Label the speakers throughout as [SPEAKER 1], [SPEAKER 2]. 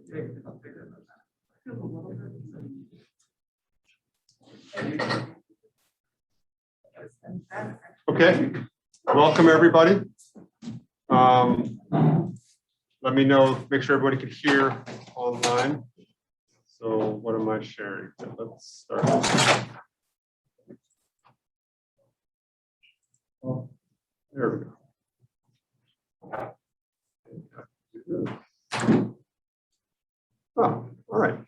[SPEAKER 1] Okay, welcome everybody. Let me know, make sure everybody can hear online. So what am I sharing? Let's start. Oh, there we go. Oh, all right.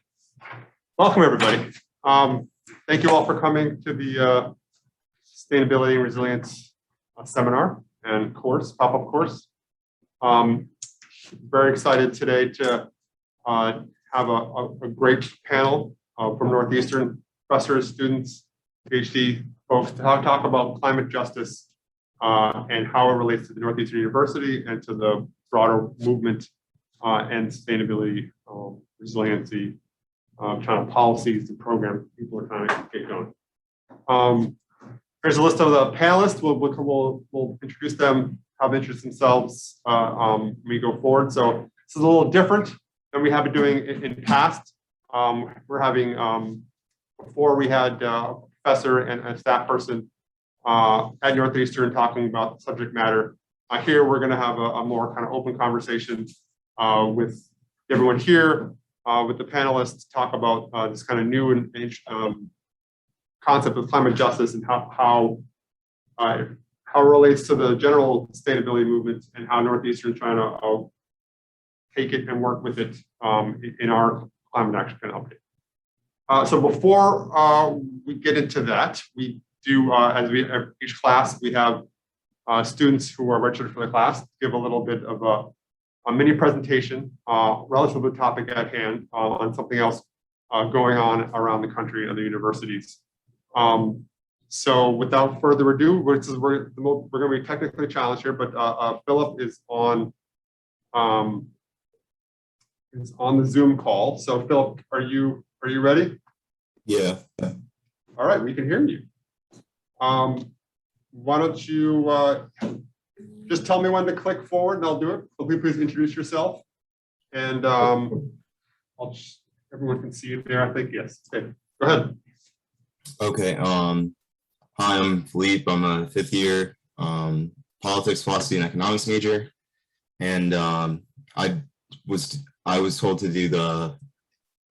[SPEAKER 1] Welcome everybody. Thank you all for coming to the Sustainability and Resilience seminar and course, pop-up course. Very excited today to have a great panel from Northeastern professors, students, Ph.D. folks to talk about climate justice and how it relates to the Northeastern University and to the broader movement and sustainability, resiliency, kind of policies and programs people are trying to get going. Here's a list of the panelists. We'll introduce them, have introduced themselves when we go forward. So this is a little different than we have been doing in past. We're having, before we had a professor and a staff person at Northeastern talking about the subject matter. Here we're going to have a more kind of open conversation with everyone here, with the panelists, talk about this kind of new and concept of climate justice and how it relates to the general sustainability movement and how Northeastern is trying to take it and work with it in our climate action kind of update. So before we get into that, we do, as we each class, we have students who are registered for the class give a little bit of a mini presentation relative to the topic at hand on something else going on around the country and the universities. So without further ado, we're going to be technically challenged here, but Philip is on the Zoom call. So Philip, are you ready?
[SPEAKER 2] Yeah.
[SPEAKER 1] All right, we can hear you. Why don't you just tell me when to click forward and I'll do it. So please introduce yourself. And everyone can see you there, I think. Yes. Okay. Go ahead.
[SPEAKER 2] Okay. Hi, I'm Philippe. I'm a fifth year politics, philosophy, and economics major. And I was told to do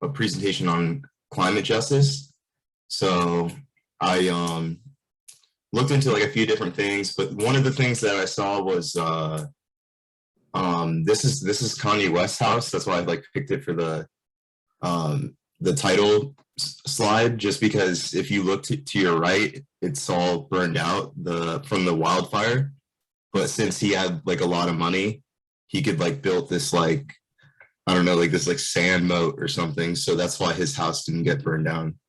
[SPEAKER 2] a presentation on climate justice. So I looked into like a few different things, but one of the things that I saw was this is Kanye West's house. That's why I like picked it for the title slide, just because if you look to your right, it's all burned out from the wildfire. But since he had like a lot of money, he could like build this like, I don't know, like this like sand moat or something. So that's why his house didn't get burned down.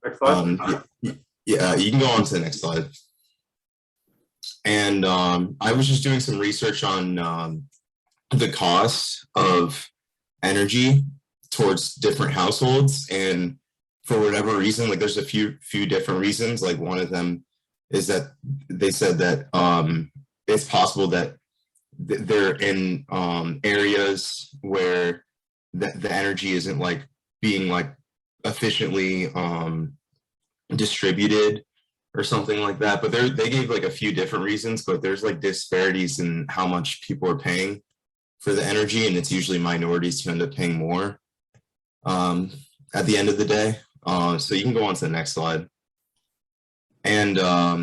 [SPEAKER 1] Next slide.
[SPEAKER 2] Yeah, you can go on to the next slide. And I was just doing some research on the cost of energy towards different households, and for whatever reason, like there's a few different reasons. Like one of them is that they said that it's possible that they're in areas where the energy isn't like being like efficiently distributed or something like that. But they gave like a few different reasons, but there's like disparities in how much people are paying for the energy, and it's usually minorities who end up paying more at the end of the day. So you can go on to the next slide. And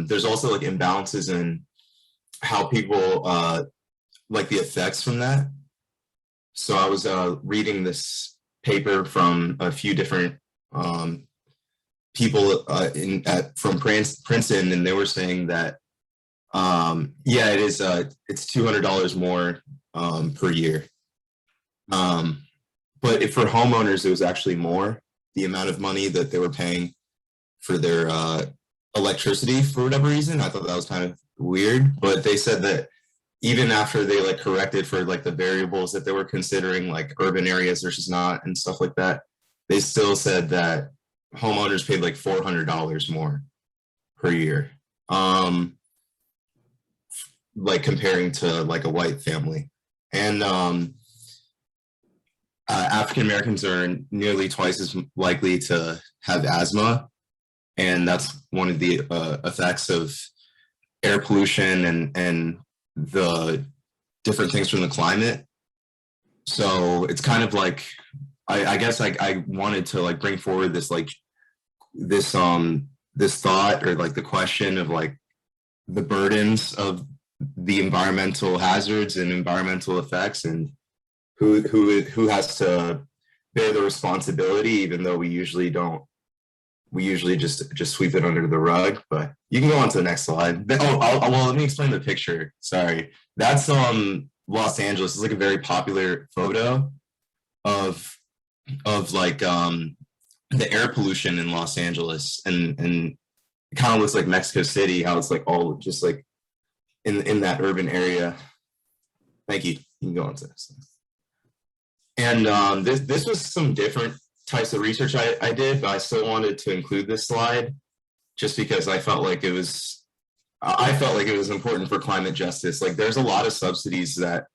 [SPEAKER 2] there's also like imbalances in how people like the effects from that. So I was reading this paper from a few different people from Princeton, and they were saying that yeah, it is it's $200 more per year. But if for homeowners, it was actually more, the amount of money that they were paying for their electricity for whatever reason. I thought that was kind of weird, but they said that even after they like corrected for like the variables that they were considering, like urban areas versus not and stuff like that, they still said that homeowners paid like $400 more per year. like comparing to like a white family. And African Americans are nearly twice as likely to have asthma, and that's one of the effects of air pollution and the different things from the climate. So it's kind of like I guess I wanted to like bring forward this like this thought, or like the question of like the burdens of the environmental hazards and environmental effects, and who has to bear the responsibility, even though we usually don't. We usually just sweep it under the rug. But you can go on to the next slide. Well, let me explain the picture. Sorry, that's Los Angeles. It's like a very popular photo of like the air pollution in Los Angeles, and it kind of looks like Mexico City, how it's like all just like in that urban area. Thank you. You can go on to this. And this was some different types of research I did, but I still wanted to include this slide just because I felt like it was important for climate justice. Like there's a lot of subsidies that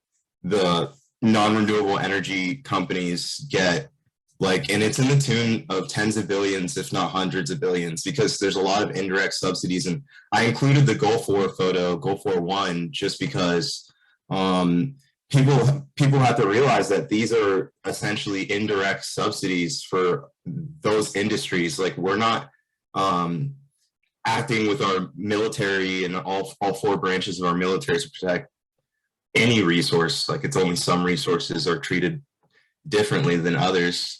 [SPEAKER 2] the non-renewable energy companies get, like, and it's in the tune of tens of billions, if not hundreds of billions, because there's a lot of indirect subsidies. And I included the Gulf War photo, Gulf War I, just because people have to realize that these are essentially indirect subsidies for those industries. Like we're not acting with our military and all four branches of our military to protect any resource. Like it's only some resources are treated differently than others.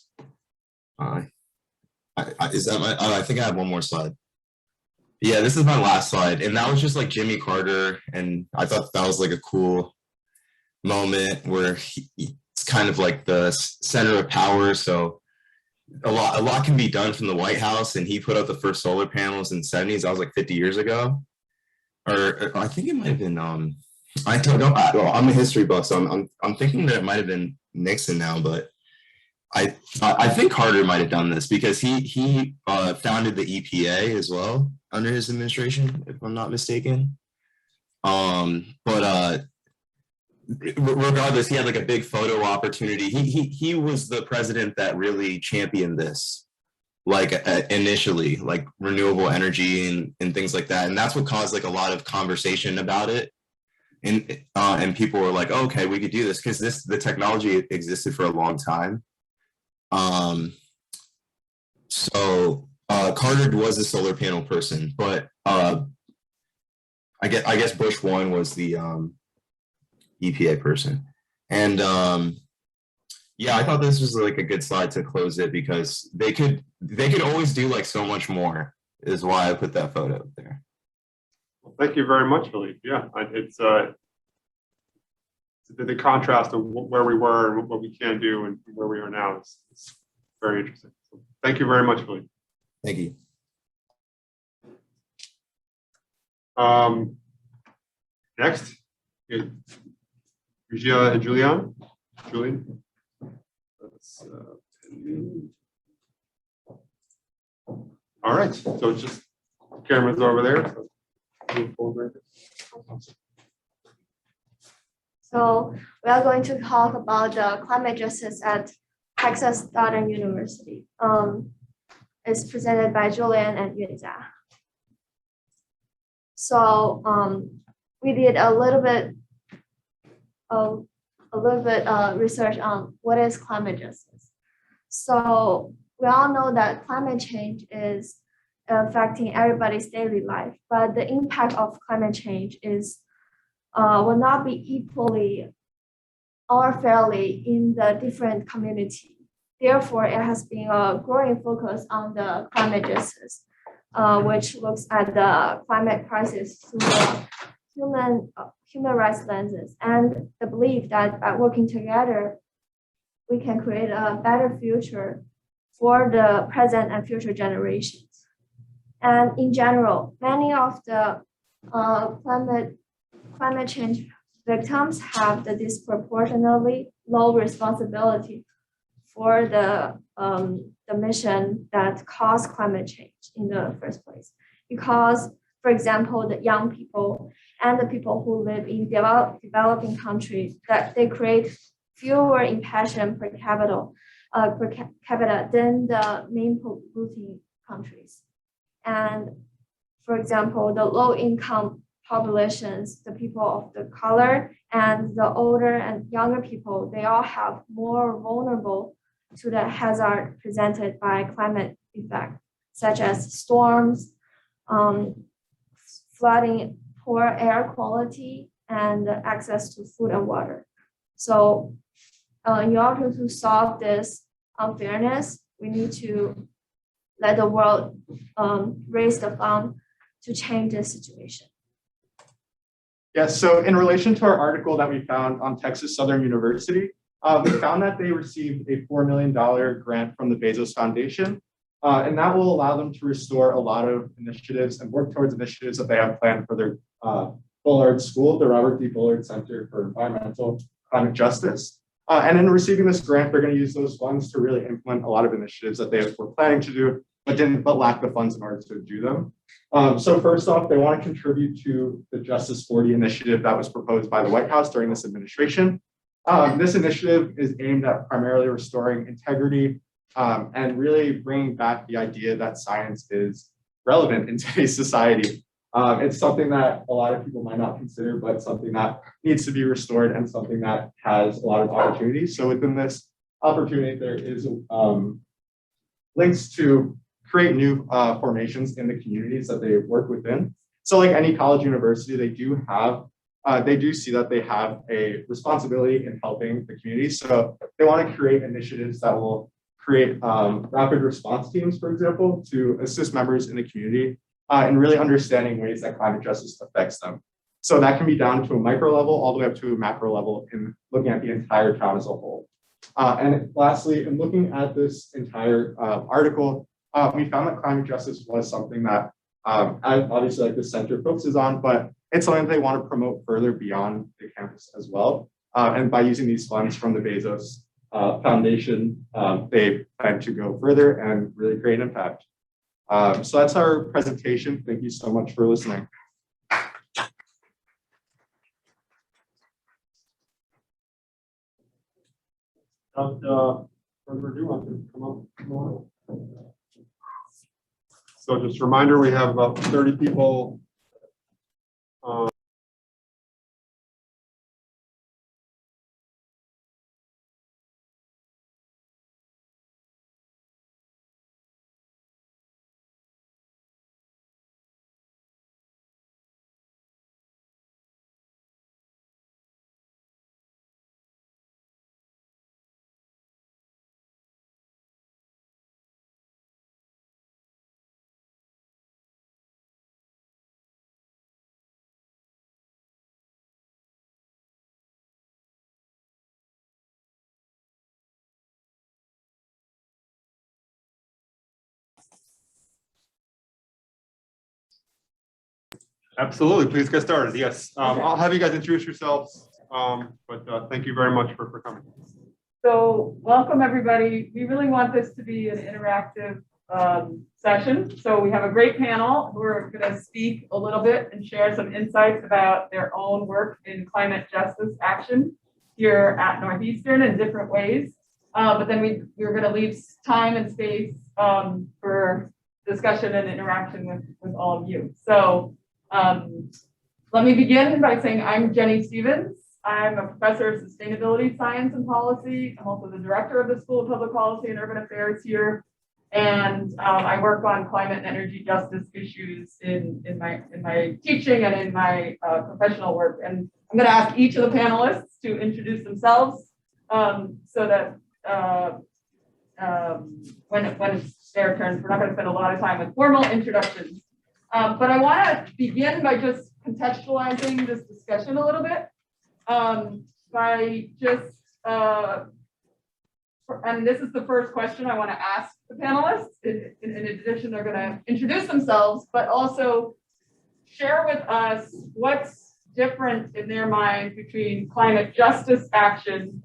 [SPEAKER 2] Is that my? Oh, I think I have one more slide. Yeah, this is my last slide, and that was just like Jimmy Carter, and I thought that was like a cool moment where it's kind of like the center of power. So a lot can be done from the White House, and he put up the first solar panels in the 70s. That was like 50 years ago, or I think it might have been. I don't know. Well, I'm a history buff, so I'm thinking that it might have been Nixon now, but I think Carter might have done this because he founded the EPA as well under his administration, if I'm not mistaken. But regardless, he had like a big photo opportunity. He was the president that really championed this, like initially, like renewable energy and things like that, and that's what caused like a lot of conversation about it. And people were like, oh, okay, we could do this because the technology existed for a long time. So Carter was a solar panel person, but I guess Bush 1 was the EPA person. And yeah, I thought this was like a good slide to close it because they could always do like so much more, is why I put that photo up there.
[SPEAKER 1] Well, thank you very much, Philippe. Yeah, it's the contrast of where we were and what we can do and where we are now. It's very interesting. So thank you very much, Philippe.
[SPEAKER 2] Thank you.
[SPEAKER 1] Next, Regia and Julian. Julian. All right, so it's just cameras over there. So move forward.
[SPEAKER 3] So we are going to talk about the climate justice at Texas Southern University. It's presented by Julian and Yunjia. So we did a little bit research on what is climate justice. So we all know that climate change is affecting everybody's daily life, but the impact of climate change will not be equally or fairly in the different community. Therefore, it has been a growing focus on the climate justice, which looks at the climate crisis through the human rights lenses, and the belief that by working together, we can create a better future for the present and future generations. And in general, many of the climate change victims have the disproportionately low responsibility for the mission that caused climate change in the first place, because for example, the young people and the people who live in developing countries, that they create fewer emission per capita than the main polluting countries. And for example, the low-income populations, the people of the color and the older and younger people, they all have more vulnerable to the hazard presented by climate effect, such as storms, flooding, poor air quality, and access to food and water. So in order to solve this unfairness, we need to let the world raise the fund to change this situation.
[SPEAKER 4] Yes, so in relation to our article that we found on Texas Southern University, we found that they received a $4 million grant from the Bezos Foundation, and that will allow them to restore a lot of initiatives and work towards initiatives that they have planned for their Bullard School, the Robert D. Bullard Center for Environmental Climate Justice. And in receiving this grant, they're going to use those funds to really implement a lot of initiatives that they were planning to do, but lack the funds in order to do them. So first off, they want to contribute to the Justice 40 initiative that was proposed by the White House during this administration. This initiative is aimed at primarily restoring integrity and really bringing back the idea that science is relevant in today's society. It's something that a lot of people might not consider, but something that needs to be restored and something that has a lot of opportunities. So within this opportunity, there is links to create new formations in the communities that they work within. So like any college university, they do see that they have a responsibility in helping the community. So they want to create initiatives that will create rapid response teams, for example, to assist members in the community in really understanding ways that climate justice affects them. So that can be down to a micro level, all the way up to a macro level in looking at the entire town as a whole. And lastly, in looking at this entire article, we found that climate justice was something that obviously like the center focuses on, but it's something that they want to promote further beyond the campus as well. And by using these funds from the Bezos Foundation, they plan to go further and really create an impact. So that's our presentation. Thank you so much for listening.
[SPEAKER 1] Without further ado, I can come up. So just a reminder, we have about 30 people. Absolutely, please get started. Yes, I'll have you guys introduce yourselves, but thank you very much for coming.
[SPEAKER 5] So welcome, everybody. We really want this to be an interactive session. So we have a great panel who are going to speak a little bit and share some insights about their own work in climate justice action here at Northeastern in different ways. But then we're going to leave time and space for discussion and interaction with all of you. So let me begin by saying I'm Jennie Stevens. I'm a professor of sustainability science and policy. I'm also the director of the School of Public Policy and Urban Affairs here. And I work on climate and energy justice issues in my teaching and in my professional work. And I'm going to ask each of the panelists to introduce themselves so that when it's their turn, we're not going to spend a lot of time with formal introductions. But I want to begin by just contextualizing this discussion a little bit by just, and this is the first question I want to ask the panelists. In addition, they're going to introduce themselves, but also share with us what's different in their mind between climate justice action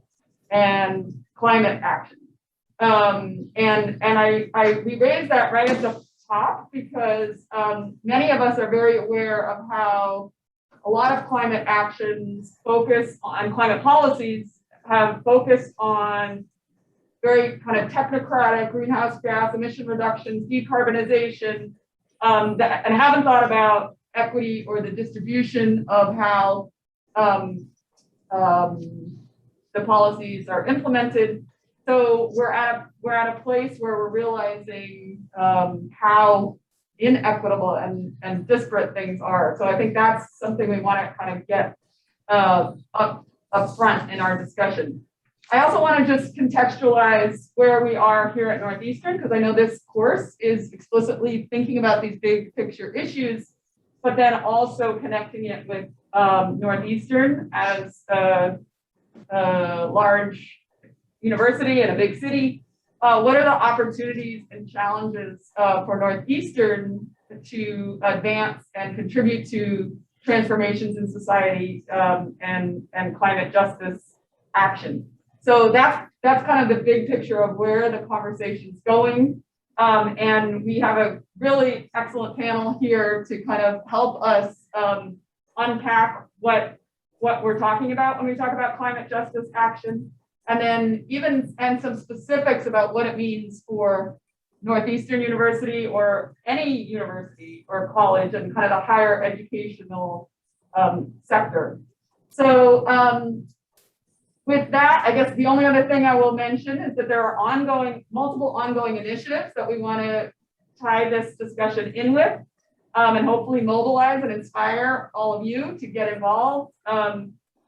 [SPEAKER 5] and climate action. And we raised that right at the top because many of us are very aware of how a lot of climate actions focus on climate policies have focused on very kind of technocratic greenhouse gas emission reductions, decarbonization, and haven't thought about equity or the distribution of how the policies are implemented. So we're at a place where we're realizing how inequitable and disparate things are. So I think that's something we want to kind of get up front in our discussion. I also want to just contextualize where we are here at Northeastern, because I know this course is explicitly thinking about these big picture issues, but then also connecting it with Northeastern as a large university in a big city. What are the opportunities and challenges for Northeastern to advance and contribute to transformations in society and climate justice action? So that's kind of the big picture of where the conversation's going. And we have a really excellent panel here to kind of help us unpack what we're talking about when we talk about climate justice action. And then and some specifics about what it means for Northeastern University or any university or college and kind of the higher educational sector. So with that, I guess the only other thing I will mention is that there are multiple ongoing initiatives that we want to tie this discussion in with and hopefully mobilize and inspire all of you to get involved.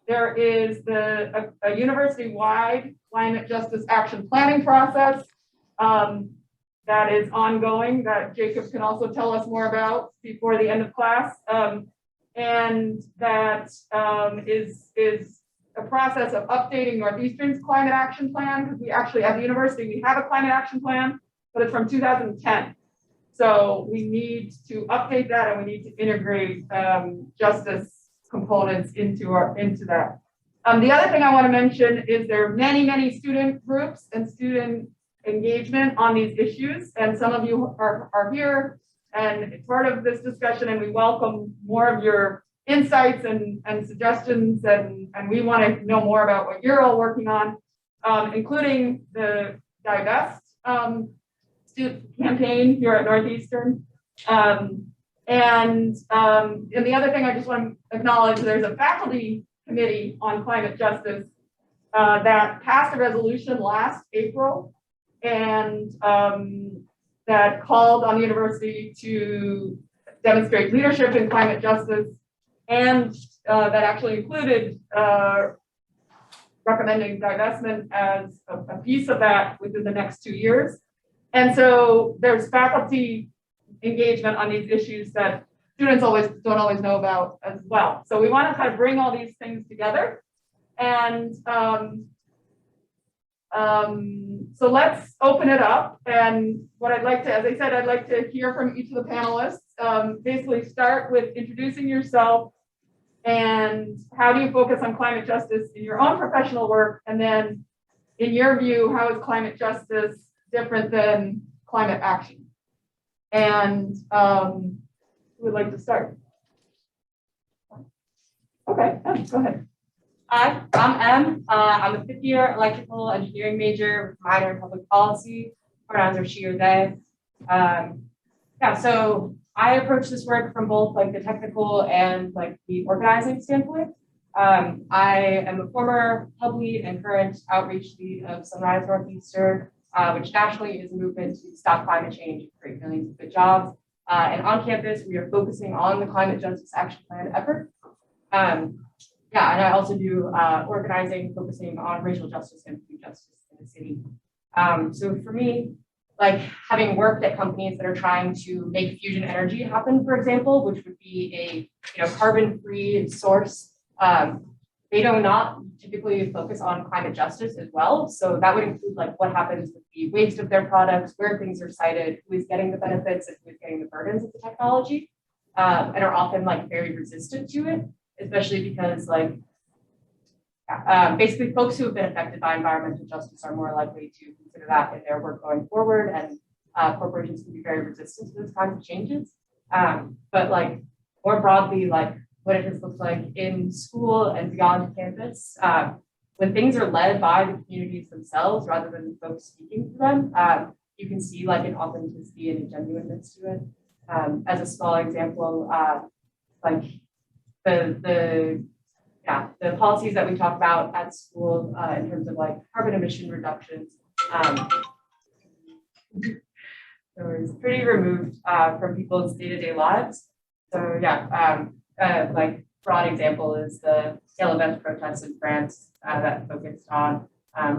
[SPEAKER 5] There is a university-wide climate justice action planning process that is ongoing that Jacob can also tell us more about before the end of class. And that is a process of updating Northeastern's climate action plan, because we actually at the university, we have a climate action plan, but it's from 2010. So we need to update that and we need to integrate justice components into that. The other thing I want to mention is there are many student groups and student engagement on these issues, and some of you are here and it's part of this discussion, and we welcome more of your insights and suggestions, and we want to know more about what you're all working on, including the Divest student campaign here at Northeastern. And the other thing I just want to acknowledge, there's a faculty committee on climate justice that passed a resolution last April, and that called on the university to demonstrate leadership in climate justice, and that actually included recommending divestment as a piece of that within the next 2 years. And so there's faculty engagement on these issues that students don't always know about as well. So we want to kind of bring all these things together. And so let's open it up. And what I'd like to, as I said, I'd like to hear from each of the panelists. Basically start with introducing yourself and how do you focus on climate justice in your own professional work? And then in your view, how is climate justice different than climate action? And who would like to start? Okay, go ahead.
[SPEAKER 6] Hi, I'm Em. I'm a fifth-year electrical engineering major with minor in public policy. Pronouns are she or they. So I approach this work from both like the technical and like the organizing standpoint. I am a former hub lead and current outreach lead of Sunrise Northeastern, which nationally is a movement to stop climate change and create millions of good jobs. And on campus, we are focusing on the climate justice action plan effort. And I also do organizing, focusing on racial justice and food justice in the city. So for me, like having worked at companies that are trying to make fusion energy happen, for example, which would be a carbon-free source, they do not typically focus on climate justice as well. So that would include like what happens with the waste of their products, where things are sited, who is getting the benefits and who is getting the burdens of the technology, and are often like very resistant to it, especially because like basically folks who have been affected by environmental justice are more likely to consider that in their work going forward. And corporations can be very resistant to those kinds of changes. But like more broadly, like what it has looked like in school and beyond campus, when things are led by the communities themselves rather than folks speaking to them, you can see like an authenticity and a genuineness to it. As a small example, like the policies that we talk about at school in terms of like carbon emission reductions. So it's pretty removed from people's day-to-day lives. So yeah, like broad example is the scale event protests in France that focused on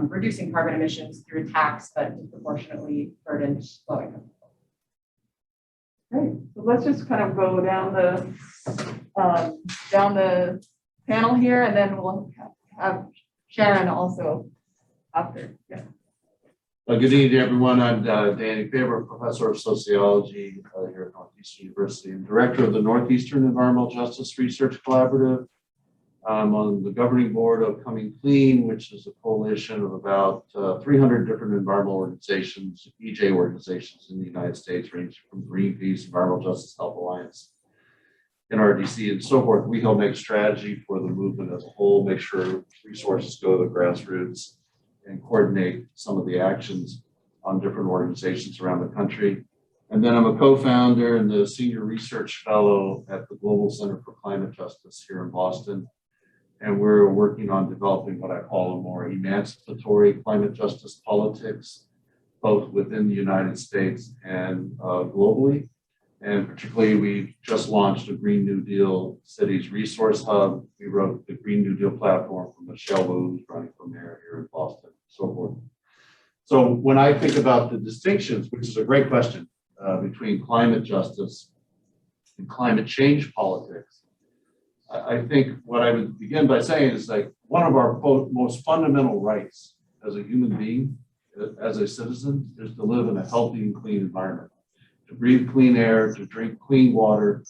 [SPEAKER 6] reducing carbon emissions through a tax that disproportionately burdened low income people.
[SPEAKER 5] Great. So let's just kind of go down the panel here, and then we'll have Sharon also after. Yeah.
[SPEAKER 7] Good evening, everyone. I'm Dany Faber, professor of sociology here at Northeastern University and director of the Northeastern Environmental Justice Research Collaborative. I'm on the governing board of Coming Clean, which is a coalition of about 300 different environmental organizations, EJ organizations in the United States, ranging from Greenpeace, Environmental Justice Health Alliance, NRDC, and so forth. We help make strategy for the movement as a whole, make sure resources go to the grassroots, and coordinate some of the actions on different organizations around the country. And then I'm a co-founder and the senior research fellow at the Global Center for Climate Justice here in Boston. And we're working on developing what I call a more emancipatory climate justice politics, both within the United States and globally. And particularly, we just launched a Green New Deal Cities Resource Hub. We wrote the Green New Deal platform for Michelle Wu, who's running for mayor here in Boston, and so forth. So when I think about the distinctions, which is a great question, between climate justice and climate change politics, I think what I would begin by saying is like one of our most fundamental rights as a human being, as a citizen, is to live in a healthy and clean environment, to breathe clean air, to drink clean water,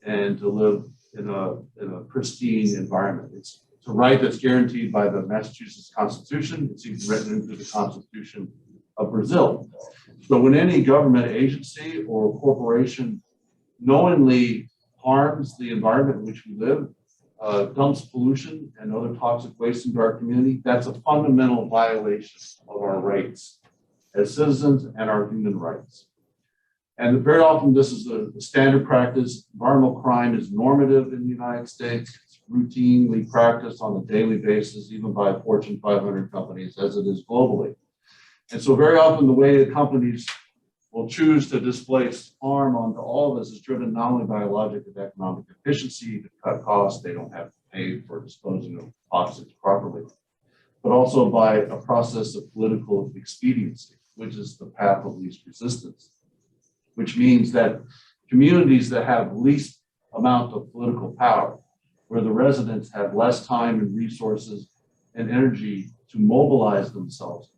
[SPEAKER 7] and to live in a pristine environment. It's a right that's guaranteed by the Massachusetts Constitution. It's even written into the Constitution of Brazil. So when any government agency or corporation knowingly harms the environment in which we live, dumps pollution and other toxic waste into our community, that's a fundamental violation of our rights as citizens and our human rights. And very often this is the standard practice. Environmental crime is normative in the United States. It's routinely practiced on a daily basis, even by Fortune 500 companies, as it is globally. And so very often the way that companies will choose to displace harm onto all of us is driven not only by a logic of economic efficiency to cut costs, they don't have to pay for disposing of toxics properly, but also by a process of political expediency, which is the path of least resistance, which means that communities that have least amount of political power, where the residents have less time and resources and energy to mobilize themselves,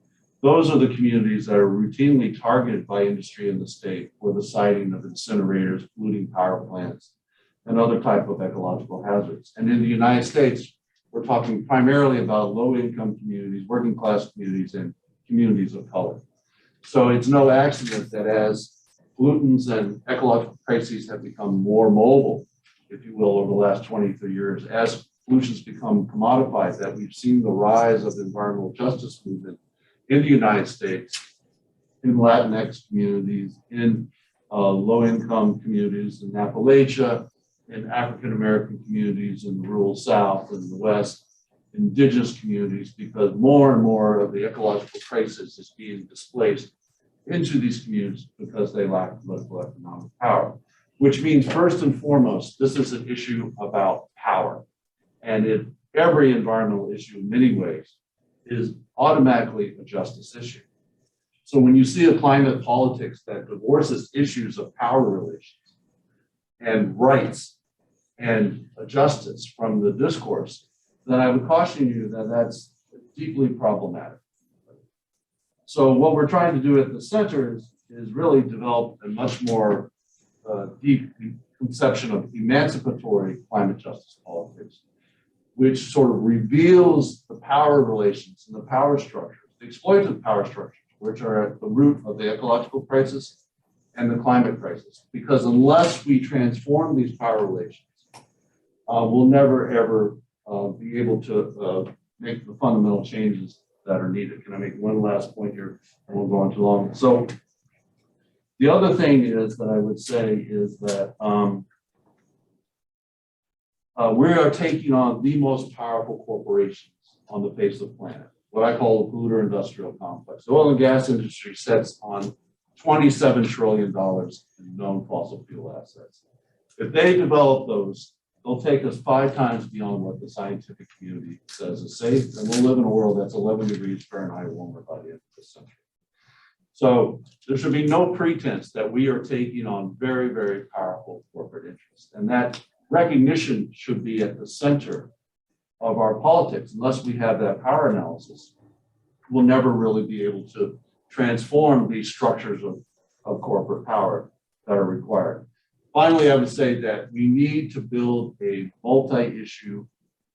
[SPEAKER 7] those are the communities that are routinely targeted by industry in the state for the siting of incinerators, polluting power plants, and other type of ecological hazards. And in the United States, we're talking primarily about low-income communities, working-class communities, and communities of color. So it's no accident that as pollutants and ecological crises have become more mobile, if you will, over the last 20, 30 years, as pollutions become commodified, that we've seen the rise of the environmental justice movement in the United States, in Latinx communities, in low-income communities in Appalachia, in African-American communities in the rural South and the West, indigenous communities, because more and more of the ecological crisis is being displaced into these communities because they lack political economic power, which means first and foremost, this is an issue about power. And every environmental issue in many ways is automatically a justice issue. So when you see a climate politics that divorces issues of power relations and rights and justice from the discourse, then I would caution you that that's deeply problematic. So what we're trying to do at the center is really develop a much more deep conception of emancipatory climate justice politics, which sort of reveals the power relations and the power structures, the exploitative power structures which are at the root of the ecological crisis and the climate crisis. Because unless we transform these power relations, we'll never ever be able to make the fundamental changes that are needed. Can I make one last point here? I won't go on too long. So the other thing is that I would say is that we are taking on the most powerful corporations on the face of the planet, what I call the polluter industrial complex. The oil and gas industry sits on $27 trillion in known fossil fuel assets. If they develop those, they'll take us 5 times beyond what the scientific community says is safe, and we'll live in a world that's 11 degrees Fahrenheit warmer by the end of this century. So there should be no pretense that we are taking on very, very powerful corporate interests, and that recognition should be at the center of our politics. Unless we have that power analysis, we'll never really be able to transform these structures of corporate power that are required. Finally, I would say that we need to build a multi-issue,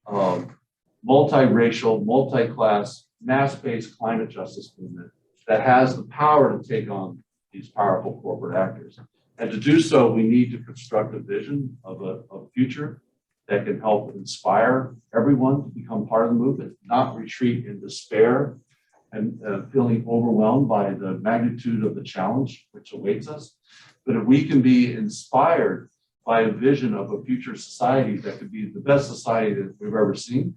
[SPEAKER 7] multiracial, multi-class, mass-based climate justice movement that has the power to take on these powerful corporate actors. And to do so, we need to construct a vision of a future that can help inspire everyone to become part of the movement, not retreat in despair and feeling overwhelmed by the magnitude of the challenge which awaits us. But if we can be inspired by a vision of a future society that could be the best society that we've ever seen,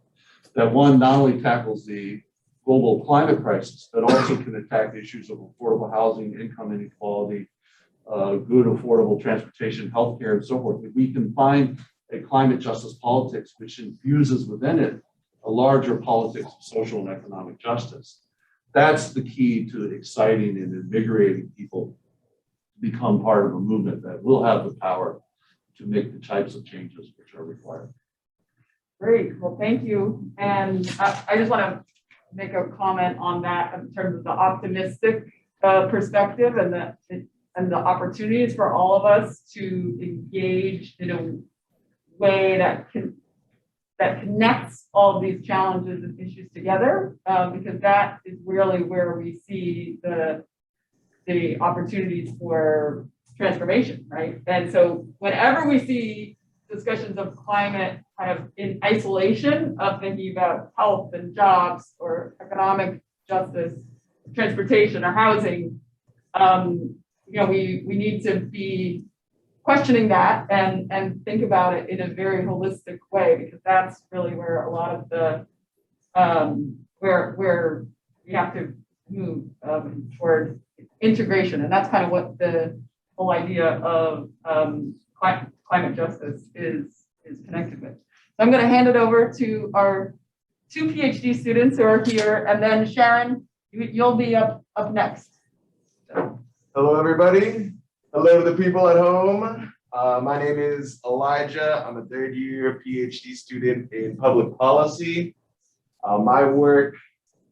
[SPEAKER 7] that one not only tackles the global climate crisis, but also can attack issues of affordable housing, income inequality, good affordable transportation, healthcare, and so forth. If we can find a climate justice politics which infuses within it a larger politics of social and economic justice, that's the key to exciting and invigorating people to become part of a movement that will have the power to make the types of changes which are required.
[SPEAKER 5] Great, well, thank you. And I just want to make a comment on that in terms of the optimistic perspective and the opportunities for all of us to engage in a way that connects all of these challenges and issues together, because that is really where we see the opportunities for transformation, right? And so whenever we see discussions of climate kind of in isolation of thinking about health and jobs or economic justice, transportation or housing, we need to be questioning that and think about it in a very holistic way, because that's really where a lot of the where we have to move toward integration, and that's kind of what the whole idea of climate justice is connected with. So I'm going to hand it over to our 2 PhD students who are here, and then Sharon, you'll be up next.
[SPEAKER 8] Hello, everybody. Hello to the people at home. My name is Elijah. I'm a 3rd-year PhD student in public policy. My work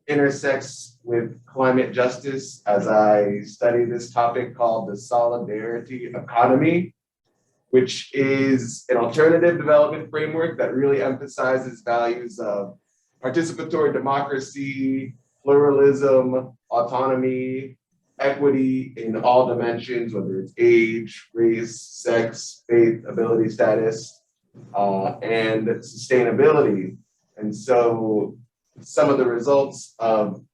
[SPEAKER 8] intersects with climate justice as I study this topic called the solidarity economy, which is an alternative development framework that really emphasizes values of participatory democracy, pluralism, autonomy, equity in all dimensions, whether it's age, race, sex, faith, ability, status, and sustainability. And so some of the results of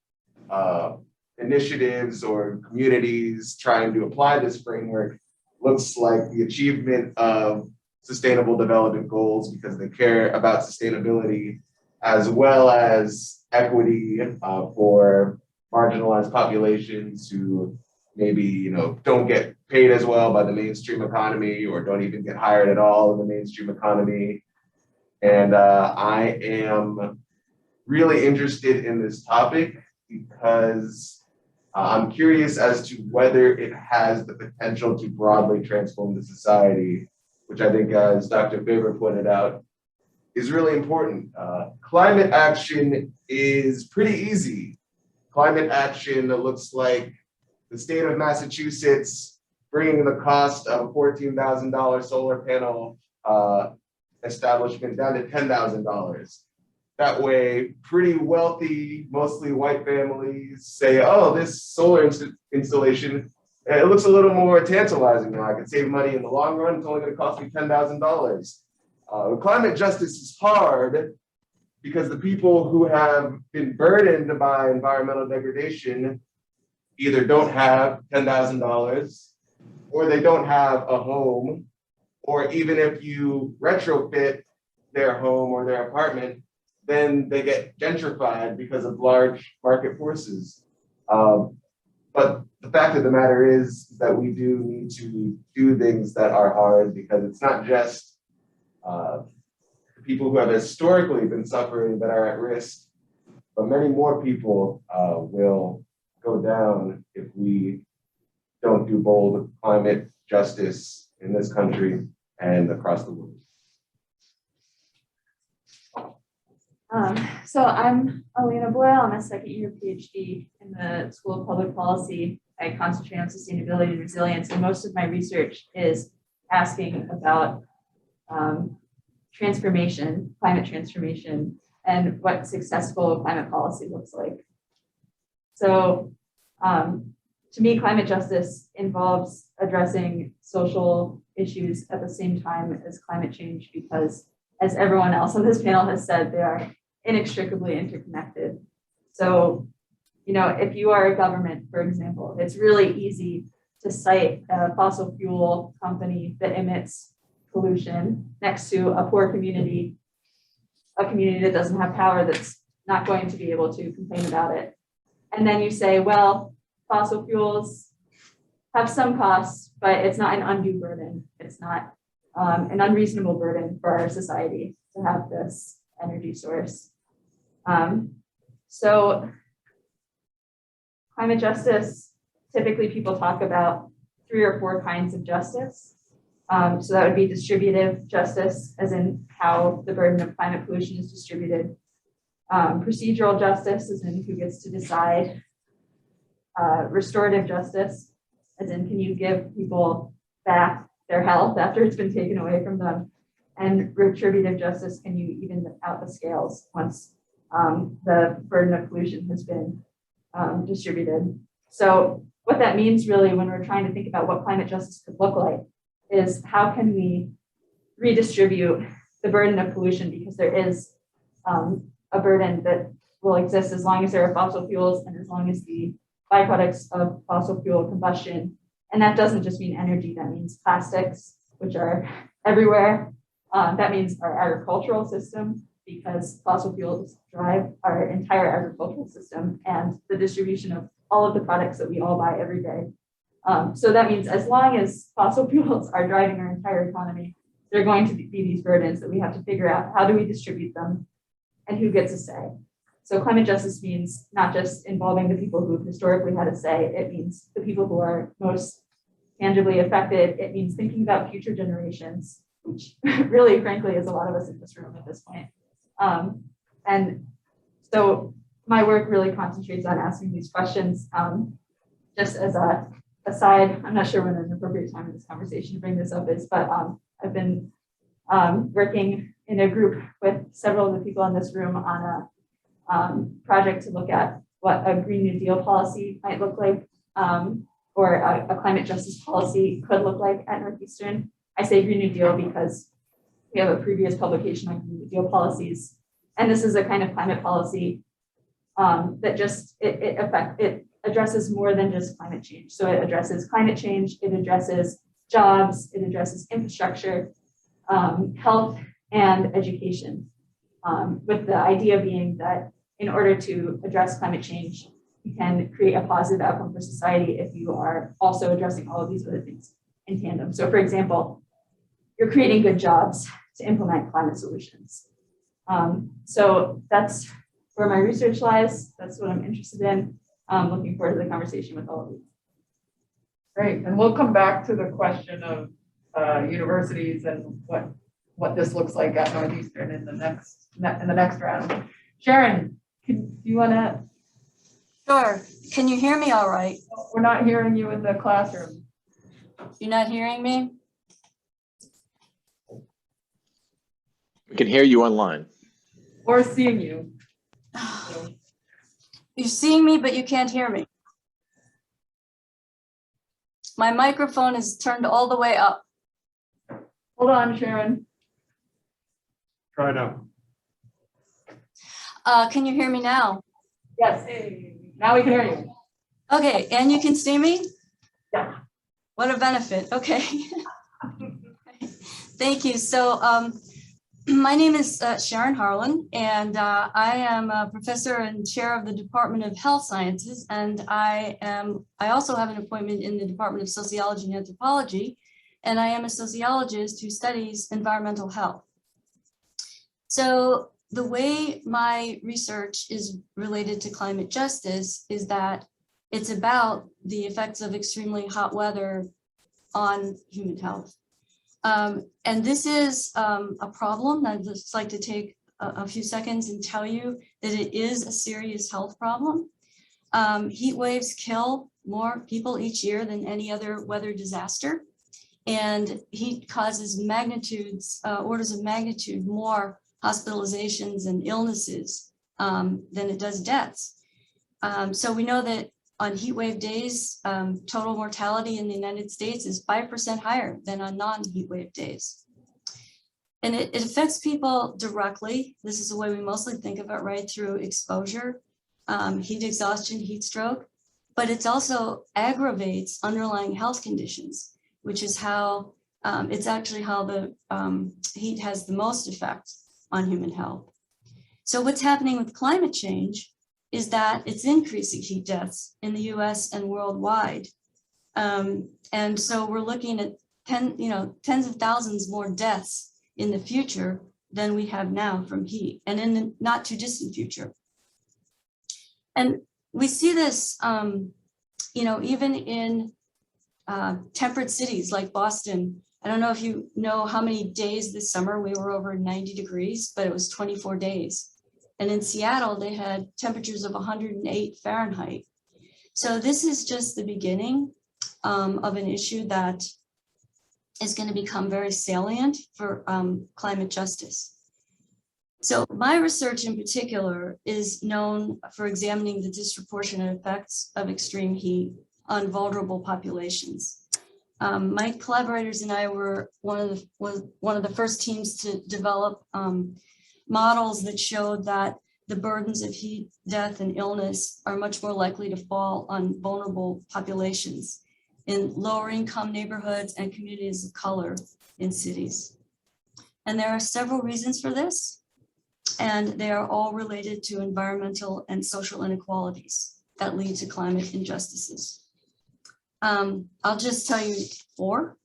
[SPEAKER 8] initiatives or communities trying to apply this framework looks like the achievement of sustainable development goals because they care about sustainability, as well as equity for marginalized populations who maybe don't get paid as well by the mainstream economy or don't even get hired at all in the mainstream economy. And I am really interested in this topic because I'm curious as to whether it has the potential to broadly transform the society, which I think, as Dr. Faber pointed out, is really important. Climate action is pretty easy. Climate action looks like the state of Massachusetts bringing the cost of a $14,000 solar panel establishment down to $10,000. That way, pretty wealthy, mostly white families say, oh, this solar installation, it looks a little more tantalizing now. I can save money in the long run. It's only going to cost me $10,000. Climate justice is hard because the people who have been burdened by environmental degradation either don't have $10,000 or they don't have a home, or even if you retrofit their home or their apartment, then they get gentrified because of large market forces. But the fact of the matter is that we do need to do things that are hard, because it's not just people who have historically been suffering that are at risk, but many more people will go down if we don't do bold climate justice in this country and across the world.
[SPEAKER 9] So I'm Alaina Boyle. I'm a second year Ph.D. in the School of Public Policy. I concentrate on sustainability and resilience, and most of my research is asking about transformation, climate transformation, and what successful climate policy looks like. So to me, climate justice involves addressing social issues at the same time as climate change, because as everyone else on this panel has said, they are inextricably interconnected. So, you know, if you are a government, for example, it's really easy to cite a fossil fuel company that emits pollution next to a poor community, a community that doesn't have power, that's not going to be able to complain about it. And then you say, well, fossil fuels have some costs, but it's not an undue burden. It's not an unreasonable burden for our society to have this energy source. So climate justice, typically people talk about 3 or 4 kinds of justice. So that would be distributive justice, as in how the burden of climate pollution is distributed. Procedural justice, as in who gets to decide. Restorative justice, as in can you give people back their health after it's been taken away from them. And retributive justice, can you even out the scales once the burden of pollution has been distributed. So what that means really when we're trying to think about what climate justice could look like is how can we redistribute the burden of pollution, because there is a burden that will exist as long as there are fossil fuels and as long as the byproducts of fossil fuel combustion. And that doesn't just mean energy, that means plastics, which are everywhere. That means our agricultural system, because fossil fuels drive our entire agricultural system and the distribution of all of the products that we all buy every day. So that means as long as fossil fuels are driving our entire economy, there are going to be these burdens that we have to figure out how do we distribute them and who gets a say. So climate justice means not just involving the people who've historically had a say, it means the people who are most tangibly affected. It means thinking about future generations, which really, frankly, is a lot of us in this room at this point. And so my work really concentrates on asking these questions. Just as a aside, I'm not sure when an appropriate time in this conversation to bring this up is, but I've been working in a group with several of the people in this room on a project to look at what a Green New Deal policy might look like, or a climate justice policy could look like at Northeastern. I say Green New Deal because we have a previous publication on Green New Deal policies, and this is a kind of climate policy that just it addresses more than just climate change. So it addresses climate change, it addresses jobs, it addresses infrastructure, health, and education, with the idea being that in order to address climate change, you can create a positive outcome for society if you are also addressing all of these other things in tandem. So for example, you're creating good jobs to implement climate solutions. So that's where my research lies. That's what I'm interested in. Looking forward to the conversation with all of you.
[SPEAKER 5] Great, and we'll come back to the question of universities and what this looks like at Northeastern in the next round. Sharon, do you want to?
[SPEAKER 10] Sure. Can you hear me all right?
[SPEAKER 5] We're not hearing you in the classroom.
[SPEAKER 10] You're not hearing me?
[SPEAKER 11] We can hear you online.
[SPEAKER 5] or seeing you.
[SPEAKER 10] You're seeing me, but you can't hear me. My microphone is turned all the way up.
[SPEAKER 5] Hold on, Sharon.
[SPEAKER 1] Try now.
[SPEAKER 10] Can you hear me now?
[SPEAKER 5] Yes, now we can hear you.
[SPEAKER 10] Okay, and you can see me?
[SPEAKER 5] Yeah.
[SPEAKER 10] What a benefit, okay. Thank you. So my name is Sharon Harlan, and I am a professor and chair of the Department of Health Sciences, and I also have an appointment in the Department of Sociology and Anthropology, and I am a sociologist who studies environmental health. So the way my research is related to climate justice is that it's about the effects of extremely hot weather on human health. And this is a problem. I'd just like to take a few seconds and tell you that it is a serious health problem. Heat waves kill more people each year than any other weather disaster. And heat causes orders of magnitude more hospitalizations and illnesses than it does deaths. So we know that on heat wave days, total mortality in the United States is 5% higher than on non-heat wave days. And it affects people directly. This is the way we mostly think of it, right, through exposure, heat exhaustion, heat stroke, but it also aggravates underlying health conditions, which is how it's actually how the heat has the most effect on human health. So what's happening with climate change is that it's increasing heat deaths in the US and worldwide. And so we're looking at tens of thousands more deaths in the future than we have now from heat, and in the not too distant future. And we see this, even in temperate cities like Boston. I don't know if you know how many days this summer we were over 90 degrees, but it was 24 days. And in Seattle, they had temperatures of 108 Fahrenheit. So this is just the beginning of an issue that is going to become very salient for climate justice. So my research in particular is known for examining the disproportionate effects of extreme heat on vulnerable populations. My collaborators and I were one of the first teams to develop models that showed that the burdens of heat, death, and illness are much more likely to fall on vulnerable populations in lower income neighborhoods and communities of color in cities. And there are several reasons for this, and they are all related to environmental and social inequalities that lead to climate injustices. I'll just tell you four.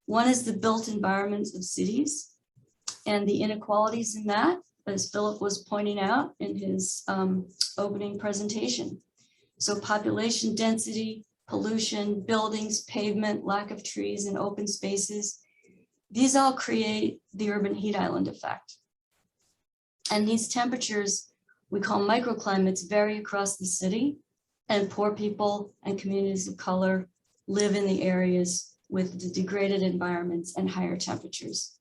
[SPEAKER 10] One is the built environments of cities and the inequalities in that, as Philip was pointing out in his opening presentation. So population density, pollution, buildings, pavement, lack of trees and open spaces, these all create the urban heat island effect. And these temperatures we call microclimates vary across the city, and poor people and communities of color live in the areas with the degraded environments and higher temperatures.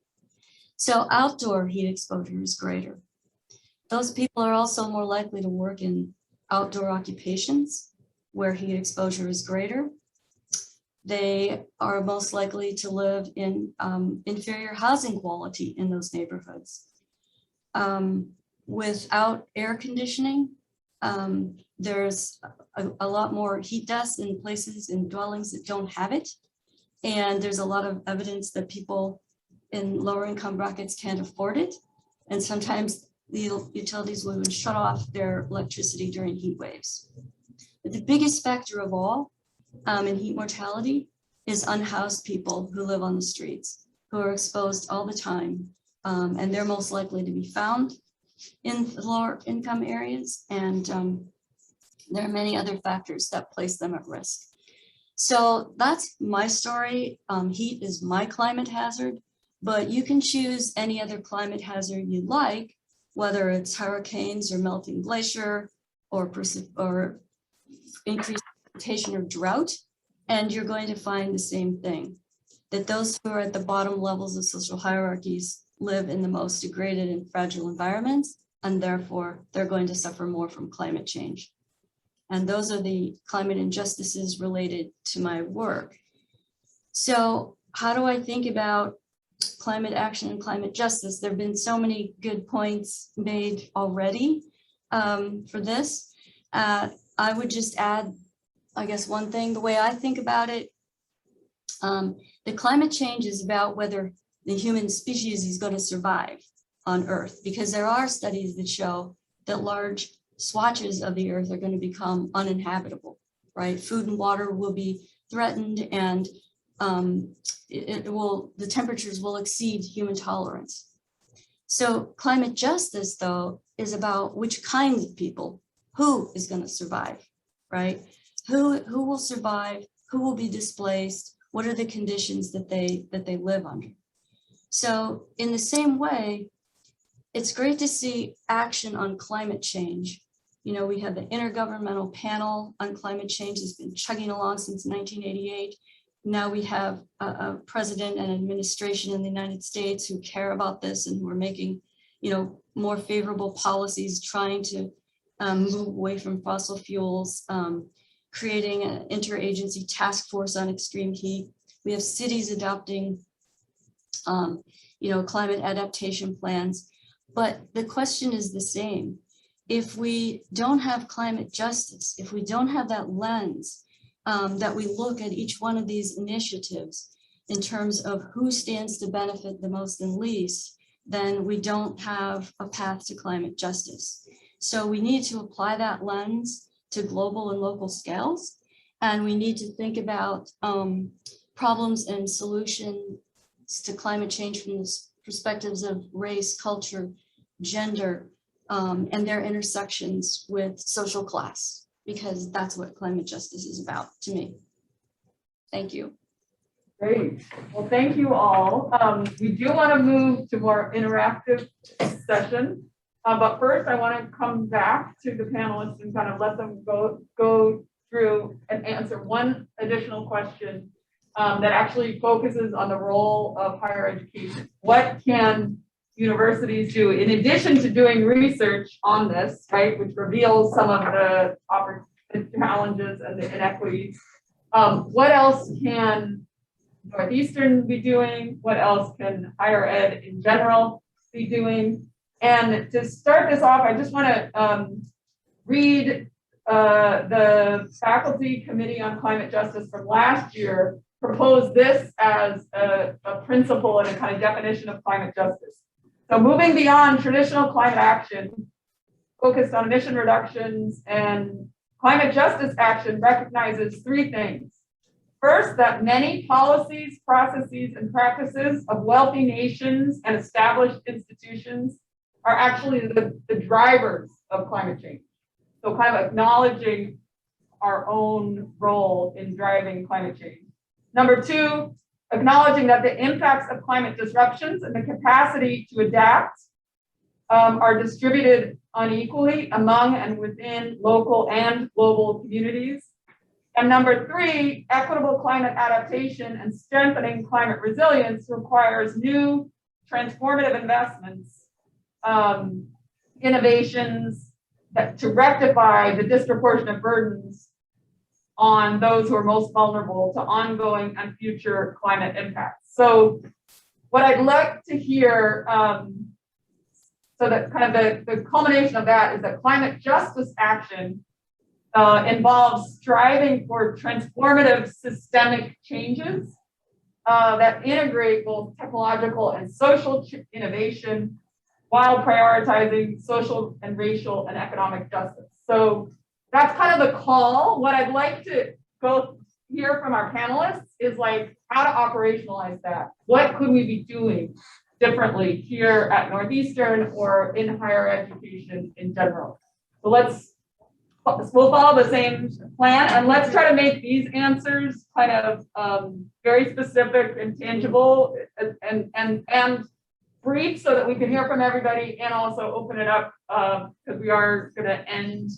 [SPEAKER 10] So outdoor heat exposure is greater. Those people are also more likely to work in outdoor occupations where heat exposure is greater. They are most likely to live in inferior housing quality in those neighborhoods. Without air conditioning, there's a lot more heat deaths in places and dwellings that don't have it. And there's a lot of evidence that people in lower income brackets can't afford it. And sometimes the utilities will even shut off their electricity during heat waves. But the biggest factor of all in heat mortality is unhoused people who live on the streets, who are exposed all the time. And they're most likely to be found in lower income areas. And there are many other factors that place them at risk. So that's my story. Heat is my climate hazard, but you can choose any other climate hazard you like, whether it's hurricanes or melting glacier or increased precipitation or drought, and you're going to find the same thing, that those who are at the bottom levels of social hierarchies live in the most degraded and fragile environments, and therefore they're going to suffer more from climate change. And those are the climate injustices related to my work. So how do I think about climate action and climate justice? There have been so many good points made already for this. I would just add, I guess, one thing, the way I think about it, the climate change is about whether the human species is going to survive on Earth, because there are studies that show that large swatches of the Earth are going to become uninhabitable, right? Food and water will be threatened, and the temperatures will exceed human tolerance. So climate justice, though, is about which kinds of people, who is going to survive, right? Who will survive, who will be displaced, what are the conditions that they live under. So in the same way, it's great to see action on climate change. You know, we have the Intergovernmental Panel on Climate Change that's been chugging along since 1988. Now we have a president and administration in the United States who care about this and who are making, you know, more favorable policies, trying to move away from fossil fuels, creating an interagency task force on extreme heat. We have cities adopting, you know, climate adaptation plans. But the question is the same. If we don't have climate justice, if we don't have that lens that we look at each one of these initiatives in terms of who stands to benefit the most and least, then we don't have a path to climate justice. So we need to apply that lens to global and local scales. And we need to think about problems and solutions to climate change from the perspectives of race, culture, gender, and their intersections with social class, because that's what climate justice is about to me. Thank you.
[SPEAKER 5] Great. Well, thank you all. We do want to move to more interactive session. But first, I want to come back to the panelists and kind of let them go through and answer one additional question that actually focuses on the role of higher education. What can universities do in addition to doing research on this, right, which reveals some of the challenges and the inequities? What else can Northeastern be doing? What else can higher ed in general be doing? And to start this off, I just want to read the Faculty Committee on Climate Justice from last year proposed this as a principle and a kind of definition of climate justice. So moving beyond traditional climate action, focused on emission reductions, and climate justice action recognizes three things. First, that many policies, processes, and practices of wealthy nations and established institutions are actually the drivers of climate change. So kind of acknowledging our own role in driving climate change. Number two, acknowledging that the impacts of climate disruptions and the capacity to adapt are distributed unequally among and within local and global communities. And number three, equitable climate adaptation and strengthening climate resilience requires new transformative investments, innovations to rectify the disproportionate burdens on those who are most vulnerable to ongoing and future climate impacts. So what I'd like to hear, so that kind of the culmination of that is that climate justice action involves striving for transformative systemic changes that integrate both technological and social innovation while prioritizing social and racial and economic justice. So that's kind of the call. What I'd like to go hear from our panelists is like how to operationalize that. What could we be doing differently here at Northeastern or in higher education in general? So we'll follow the same plan, and let's try to make these answers kind of very specific and tangible and brief so that we can hear from everybody, and also open it up because we are going to end.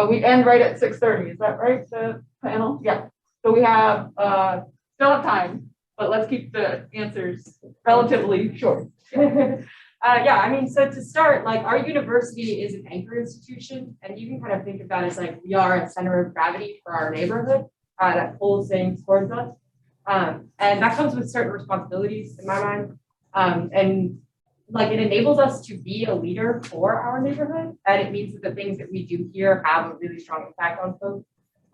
[SPEAKER 5] We end right at 6:30. Is that right? The panel? Yeah. So we have still have time, but let's keep the answers relatively short.
[SPEAKER 6] Yeah, I mean, so to start, like our university is an anchor institution, and you can kind of think of that as like we are a center of gravity for our neighborhood that pulls things towards us. And that comes with certain responsibilities in my mind. And like it enables us to be a leader for our neighborhood, and it means that the things that we do here have a really strong impact on folks.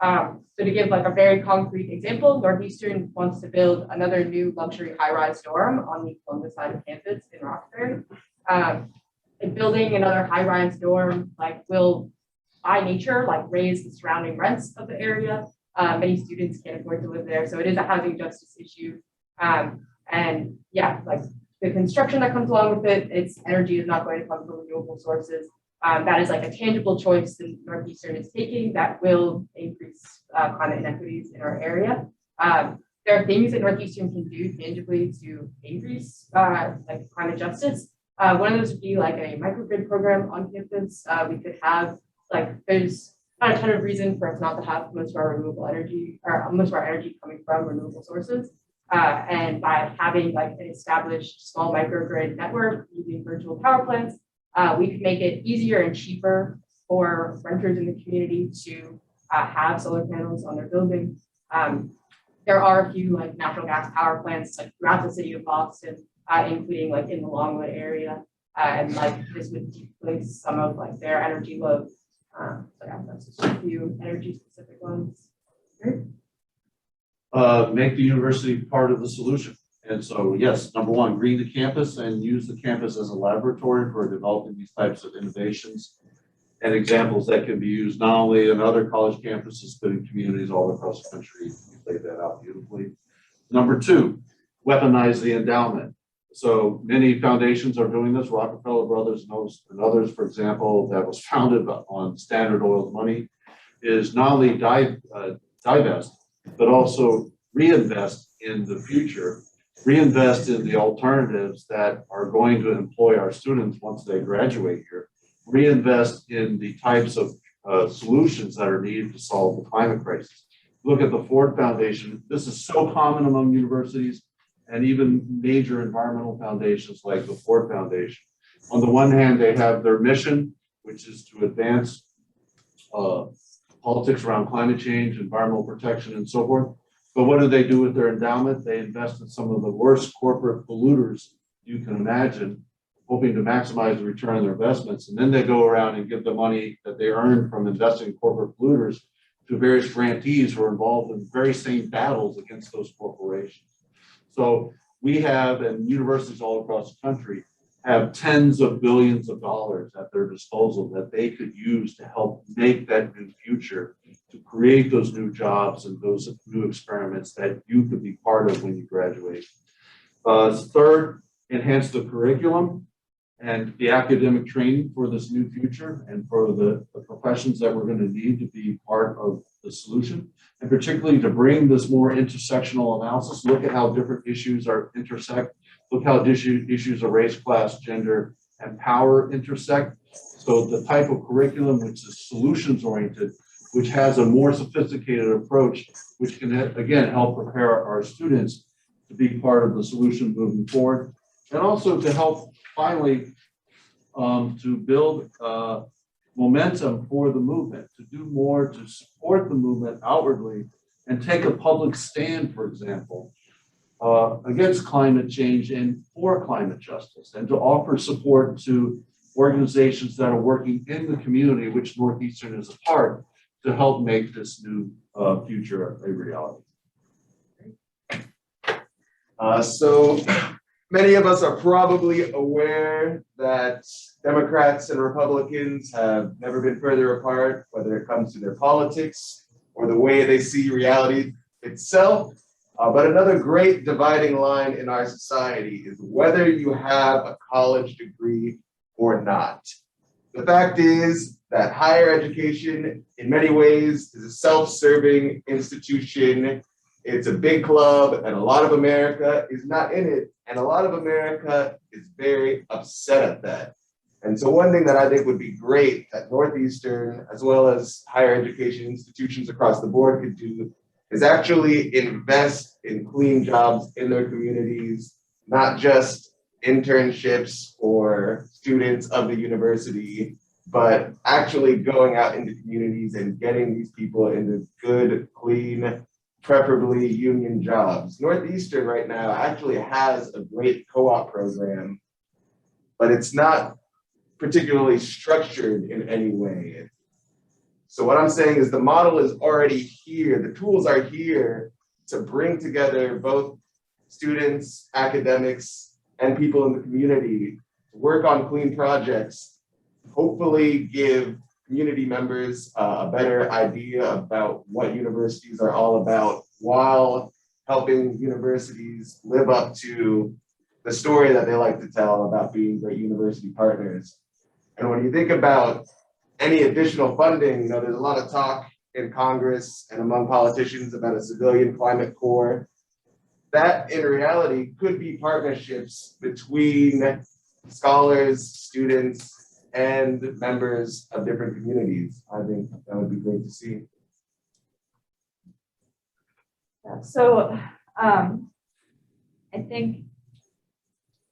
[SPEAKER 6] So to give like a very concrete example, Northeastern wants to build another new luxury high-rise dorm on the Columbus side of campus in Roxbury. And building another high-rise dorm like will, by nature, like raise the surrounding rents of the area. Many students can't afford to live there, so it is a housing justice issue. And yeah, like the construction that comes along with it, its energy is not going to come from renewable sources. That is like a tangible choice that Northeastern is taking that will increase climate inequities in our area. There are things that Northeastern can do tangibly to increase like climate justice. One of those would be like a microgrid program on campus. We could have like there's not a ton of reason for us not to have most of our renewable energy or most of our energy coming from renewable sources. And by having like an established small microgrid network using virtual power plants, we could make it easier and cheaper for renters in the community to have solar panels on their building. There are a few like natural gas power plants like throughout the city of Boston, including like in the Longwood area, and like this would displace some of like their energy load. So yeah, that's just a few energy specific ones.
[SPEAKER 7] Make the university part of the solution. And so, yes, number one, green the campus and use the campus as a laboratory for developing these types of innovations and examples that can be used not only in other college campuses, but in communities all across the country. You laid that out beautifully. Number two, weaponize the endowment. So many foundations are doing this. Rockefeller Brothers and others, for example, that was founded on Standard Oil's money, is not only divest, but also reinvest in the future, reinvest in the alternatives that are going to employ our students once they graduate here, reinvest in the types of solutions that are needed to solve the climate crisis. Look at the Ford Foundation. This is so common among universities and even major environmental foundations like the Ford Foundation. On the one hand, they have their mission, which is to advance politics around climate change, environmental protection, and so forth. But what do they do with their endowment? They invest in some of the worst corporate polluters you can imagine, hoping to maximize the return on their investments. And then they go around and give the money that they earn from investing in corporate polluters to various grantees who are involved in the very same battles against those corporations. So we have, and universities all across the country, have tens of billions of dollars at their disposal that they could use to help make that new future, to create those new jobs and those new experiments that you could be part of when you graduate. Third, enhance the curriculum and the academic training for this new future and for the professions that we're going to need to be part of the solution, and particularly to bring this more intersectional analysis. Look at how different issues are intersect. Look how issues of race, class, gender, and power intersect. So the type of curriculum which is solutions oriented, which has a more sophisticated approach, which can again help prepare our students to be part of the solution moving forward, and also to help finally to build momentum for the movement, to do more to support the movement outwardly and take a public stand, for example, against climate change and for climate justice, and to offer support to organizations that are working in the community, which Northeastern is a part, to help make this new future a reality.
[SPEAKER 8] So many of us are probably aware that Democrats and Republicans have never been further apart, whether it comes to their politics or the way they see reality itself. But another great dividing line in our society is whether you have a college degree or not. The fact is that higher education, in many ways, is a self-serving institution. It's a big club, and a lot of America is not in it. And a lot of America is very upset at that. And so one thing that I think would be great that Northeastern, as well as higher education institutions across the board, could do is actually invest in clean jobs in their communities, not just internships or students of the university, but actually going out into communities and getting these people into good, clean, preferably union jobs. Northeastern right now actually has a great co-op program, but it's not particularly structured in any way. So what I'm saying is the model is already here. The tools are here to bring together both students, academics, and people in the community to work on clean projects, hopefully give community members a better idea about what universities are all about, while helping universities live up to the story that they like to tell about being great university partners. And when you think about any additional funding, there's a lot of talk in Congress and among politicians about a civilian climate corps. That in reality could be partnerships between scholars, students, and members of different communities. I think that would be great to see.
[SPEAKER 9] So I think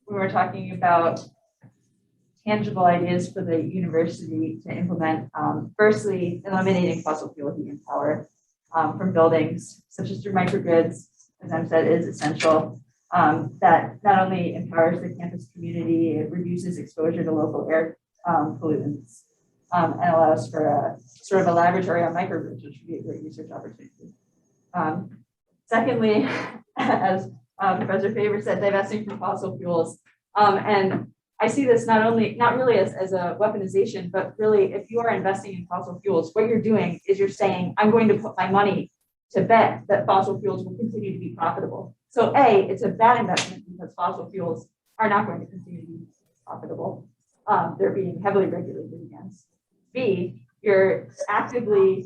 [SPEAKER 9] when we're talking about tangible ideas for the university to implement, firstly, eliminating fossil fuel heat and power from buildings, such as through microgrids, as I've said, is essential. That not only empowers the campus community, it reduces exposure to local air pollutants, and allows for a sort of a laboratory on microgrids, which would be a great research opportunity. Secondly, as Professor Faber said, divesting from fossil fuels. And I see this not really as a weaponization, but really if you are investing in fossil fuels, what you're doing is you're saying, I'm going to put my money to bet that fossil fuels will continue to be profitable. So A, it's a bad investment because fossil fuels are not going to continue to be profitable. They're being heavily regulated against. B, you're actively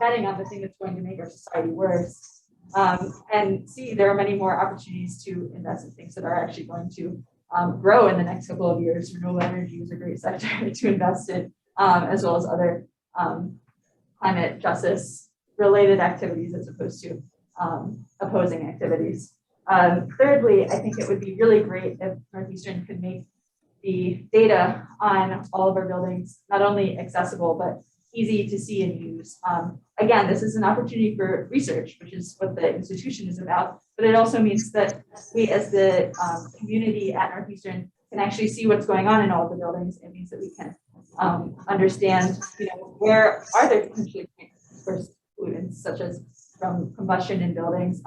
[SPEAKER 9] betting on the thing that's going to make our society worse. And C, there are many more opportunities to invest in things that are actually going to grow in the next couple of years. Renewable energy is a great sector to invest in, as well as other climate justice related activities as opposed to opposing activities. Thirdly, I think it would be really great if Northeastern could make the data on all of our buildings not only accessible, but easy to see and use. Again, this is an opportunity for research, which is what the institution is about, but it also means that we as the community at Northeastern can actually see what's going on in all of the buildings. It means that we can understand, where are there potentially pollutants, such as from combustion in buildings?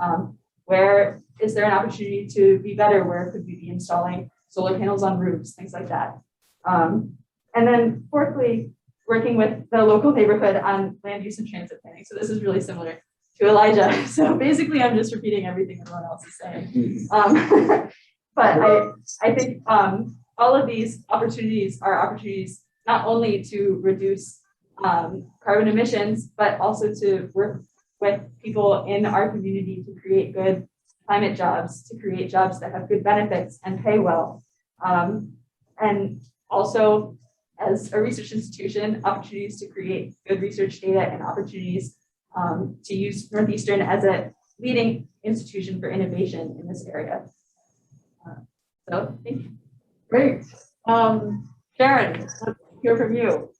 [SPEAKER 9] Where is there an opportunity to be better? Where could we be installing solar panels on roofs, things like that? And then fourthly, working with the local neighborhood on land use and transit planning. So this is really similar to Elijah. So basically I'm just repeating everything everyone else is saying. But I think all of these opportunities are opportunities not only to reduce carbon emissions, but also to work with people in our community to create good climate jobs, to create jobs that have good benefits and pay well. And also, as a research institution, opportunities to create good research data and opportunities to use Northeastern as a leading institution for innovation in this area. So thank you.
[SPEAKER 5] Great. Sharon, let's hear from you.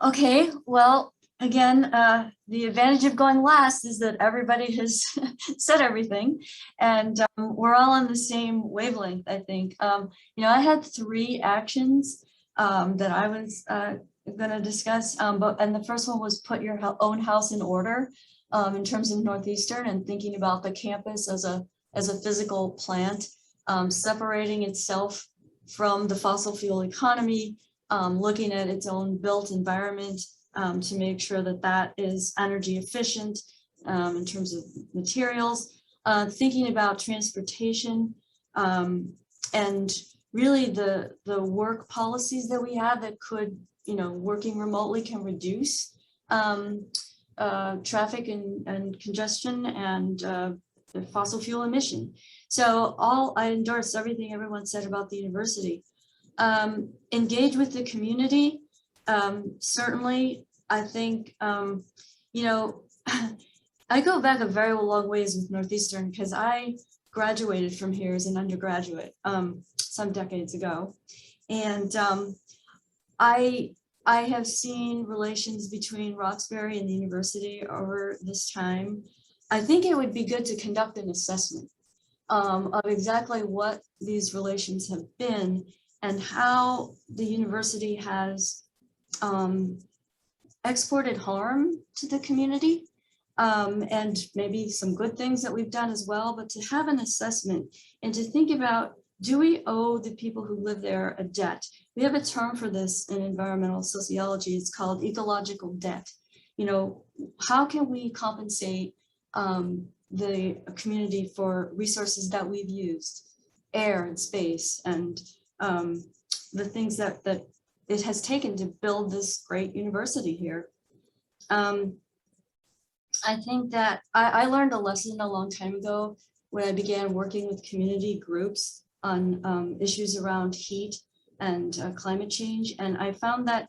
[SPEAKER 10] Okay, well, again, the advantage of going last is that everybody has said everything, and we're all on the same wavelength, I think. I had 3 actions that I was going to discuss, and the first one was put your own house in order in terms of Northeastern and thinking about the campus as a physical plant, separating itself from the fossil fuel economy, looking at its own built environment to make sure that that is energy efficient in terms of materials, thinking about transportation, and really the work policies that we have that could, working remotely can reduce traffic and congestion and the fossil fuel emission. So I endorse everything everyone said about the university. Engage with the community. Certainly, I think, I go back a very long ways with Northeastern because I graduated from here as an undergraduate some decades ago. And I have seen relations between Roxbury and the university over this time. I think it would be good to conduct an assessment of exactly what these relations have been and how the university has exported harm to the community, and maybe some good things that we've done as well, but to have an assessment and to think about, do we owe the people who live there a debt? We have a term for this in environmental sociology. It's called ecological debt. You know, how can we compensate the community for resources that we've used, air and space, and the things that it has taken to build this great university here. I think that I learned a lesson a long time ago when I began working with community groups on issues around heat and climate change. And I found that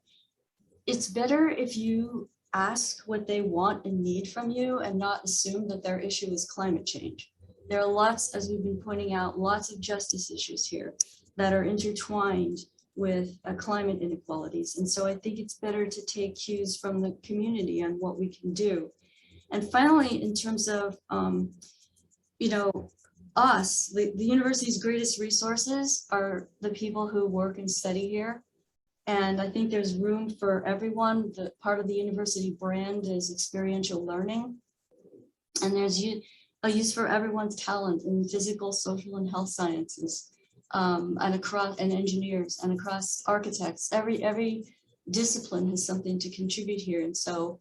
[SPEAKER 10] it's better if you ask what they want and need from you and not assume that their issue is climate change. There are lots, as we've been pointing out, lots of justice issues here that are intertwined with climate inequalities. And so I think it's better to take cues from the community on what we can do. And finally, in terms of, you know, us, the university's greatest resources are the people who work and study here. And I think there's room for everyone. The part of the university brand is experiential learning. And there's a use for everyone's talent in physical, social, and health sciences, and across, and engineers, and across architects. Every discipline has something to contribute here. And so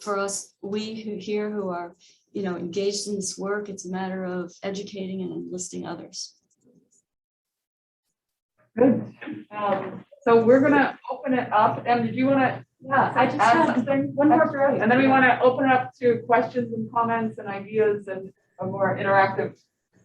[SPEAKER 10] for us, we who are, you know, engaged in this work, it's a matter of educating and enlisting others.
[SPEAKER 5] Good. So we're gonna open it up. And did you want to
[SPEAKER 6] I just
[SPEAKER 5] add
[SPEAKER 6] had
[SPEAKER 5] something?
[SPEAKER 6] one more
[SPEAKER 5] extra? And then we want to open it up to questions and comments and ideas and a more interactive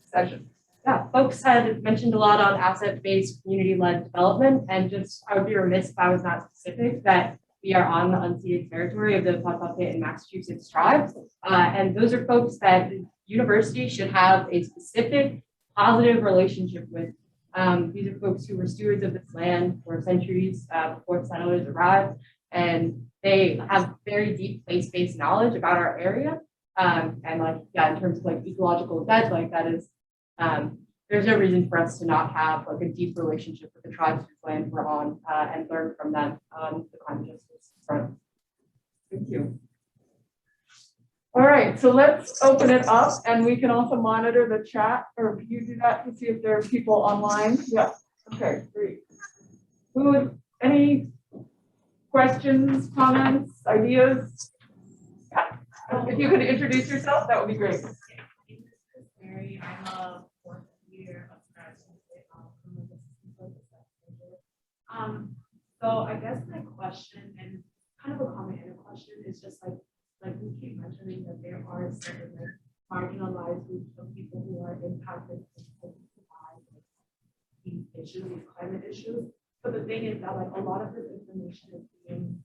[SPEAKER 5] session.
[SPEAKER 6] Yeah, folks had mentioned a lot on asset-based community-led development, and just I would be remiss if I was not specific that we are on the unceded territory of the Potawatomi and Massachusetts tribes. And those are folks that the university should have a specific positive relationship with. These are folks who were stewards of this land for centuries before settlers arrived, and they have very deep place-based knowledge about our area. And like, yeah, in terms of like ecological debt, like that is, there's no reason for us to not have like a deep relationship with the tribes whose land we're on and learn from them on the climate justice front.
[SPEAKER 5] Thank you. All right, so let's open it up, and we can also monitor the chat, or can you do that to see if there are people online? Yeah. Okay, great. Any questions, comments, ideas? Yeah. If you could introduce yourself, that would be great.
[SPEAKER 11] Mary, I'm a fourth year of graduate. So I guess my question, and kind of a comment and a question, is just like we keep mentioning that there are certain like marginalized groups of people who are impacted by these issues, these climate issues. But the thing is that like a lot of this information is being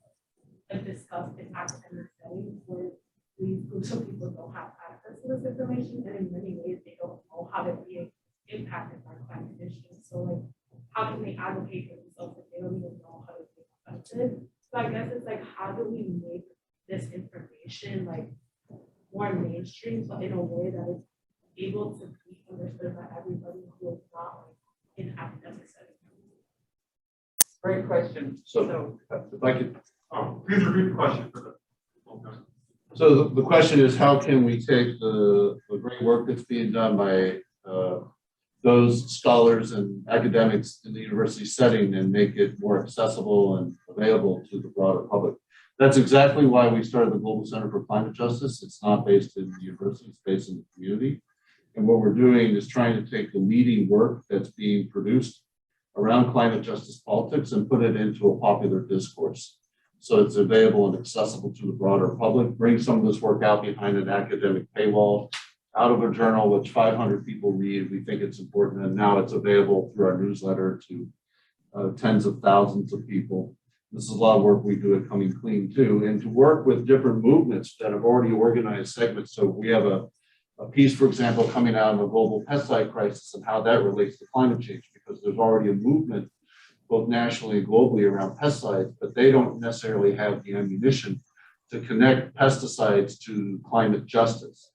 [SPEAKER 11] discussed in academic settings where these groups of people don't have access to this information, and in many ways they don't know how to be impacted by climate issues. So like, how can they advocate for themselves if they don't even know how to be affected? So I guess it's like, how do we make this information like more mainstream, but in a way that is able to be understood by everybody who is not like in academic settings?
[SPEAKER 5] Great question.
[SPEAKER 7] So if I could.
[SPEAKER 1] Please repeat the question.
[SPEAKER 7] So the question is, how can we take the great work that's being done by those scholars and academics in the university setting and make it more accessible and available to the broader public? That's exactly why we started the Global Center for Climate Justice. It's not based in the university, it's based in the community. And what we're doing is trying to take the leading work that's being produced around climate justice politics and put it into a popular discourse. So it's available and accessible to the broader public. Bring some of this work out behind an academic paywall, out of a journal which 500 people read. We think it's important, and now it's available through our newsletter to tens of thousands of people. This is a lot of work we do at Coming Clean too, and to work with different movements that have already organized segments. So we have a a piece, for example, coming out of a global pesticide crisis and how that relates to climate change, because there's already a movement both nationally and globally around pesticides, but they don't necessarily have the ammunition to connect pesticides to climate justice.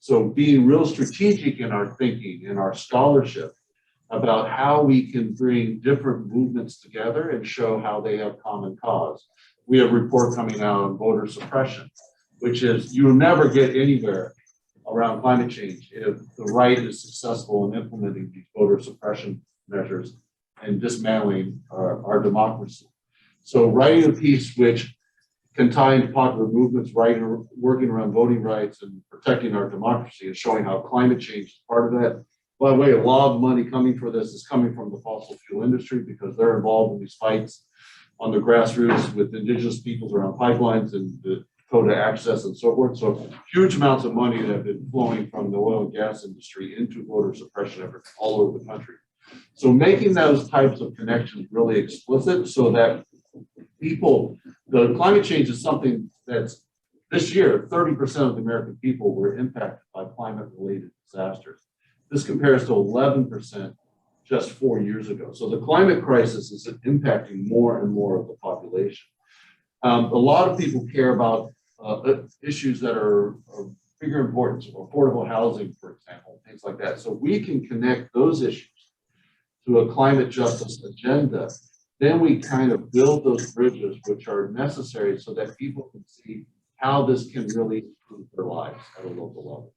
[SPEAKER 7] So being real strategic in our thinking, in our scholarship, about how we can bring different movements together and show how they have common cause. We have a report coming out on voter suppression, which is you'll never get anywhere around climate change if the right is successful in implementing these voter suppression measures and dismantling our democracy. So writing a piece which can tie into popular movements, working around voting rights and protecting our democracy and showing how climate change is part of that. By the way, a lot of money coming for this is coming from the fossil fuel industry because they're involved in these fights on the grassroots with indigenous peoples around pipelines and the Dakota access and so forth. So huge amounts of money that have been flowing from the oil and gas industry into voter suppression efforts all over the country. So making those types of connections really explicit so that people, the climate change is something that's this year, 30% of the American people were impacted by climate related disasters. This compares to 11% just 4 years ago. So the climate crisis is impacting more and more of the population. A lot of people care about issues that are of bigger importance, affordable housing, for example, things like that. So we can connect those issues to a climate justice agenda. Then we kind of build those bridges which are necessary so that people can see how this can really improve their lives at a local level.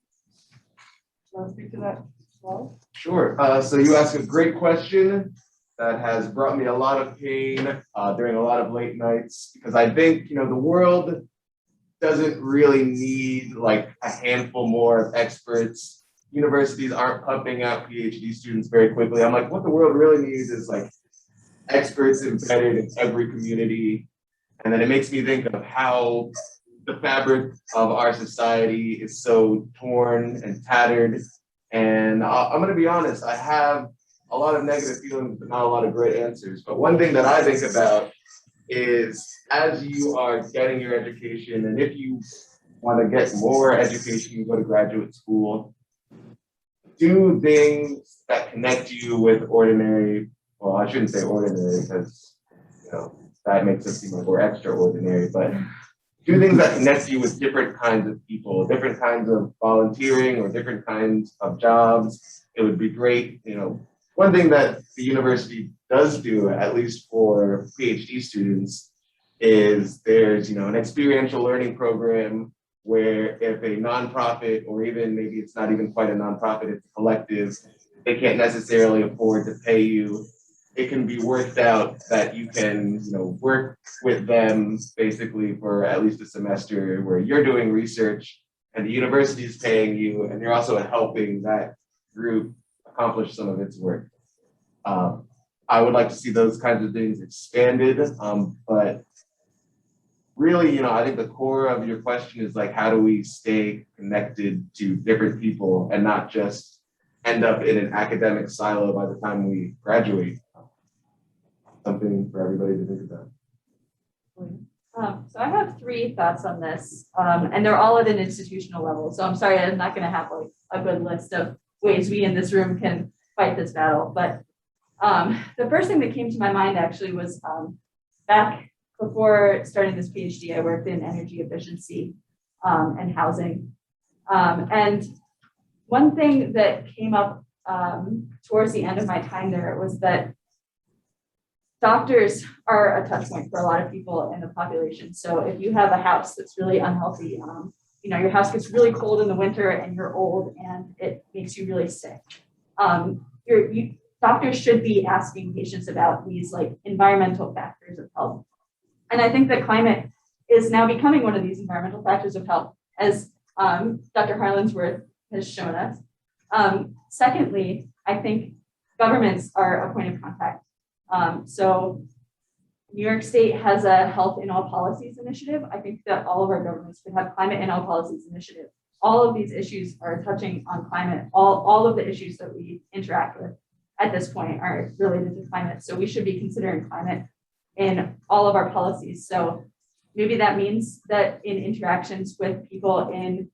[SPEAKER 5] Want to speak to that as well?
[SPEAKER 8] Sure. So you asked a great question that has brought me a lot of pain during a lot of late nights, because I think, the world doesn't really need like a handful more of experts. Universities aren't pumping out PhD students very quickly. I'm like, what the world really needs is like experts embedded in every community. And then it makes me think of how the fabric of our society is so torn and tattered. And I'm going to be honest, I have a lot of negative feelings, but not a lot of great answers. But one thing that I think about is as you are getting your education, and if you want to get more education, you go to graduate school, do things that connect you with ordinary, well, I shouldn't say ordinary because, that makes us seem like we're extraordinary, but do things that connect you with different kinds of people, different kinds of volunteering or different kinds of jobs. It would be great. One thing that the university does do, at least for PhD students, is there's, an experiential learning program where if a nonprofit, or even maybe it's not even quite a nonprofit, it's a collective, they can't necessarily afford to pay you, it can be worked out that you can, work with them basically for at least a semester where you're doing research and the university is paying you, and you're also helping that group accomplish some of its work. I would like to see those kinds of things expanded, but really, I think the core of your question is like, how do we stay connected to different people and not just end up in an academic silo by the time we graduate? Something for everybody to think about.
[SPEAKER 9] So I have 3 thoughts on this, and they're all at an institutional level. So I'm sorry, I'm not going to have like a good list of ways we in this room can fight this battle. But the first thing that came to my mind actually was back before starting this PhD, I worked in energy efficiency and housing. And one thing that came up towards the end of my time there was that doctors are a touch point for a lot of people in the population. So if you have a house that's really unhealthy, your house gets really cold in the winter and you're old and it makes you really sick. Doctors should be asking patients about these like environmental factors of health. And I think that climate is now becoming one of these environmental factors of health, as Dr. Harlansworth has shown us. Secondly, I think governments are a point of contact. So New York State has a health in all policies initiative. I think that all of our governments could have climate in all policies initiative. All of these issues are touching on climate. All of the issues that we interact with at this point are related to climate. So we should be considering climate in all of our policies. So maybe that means that in interactions with people in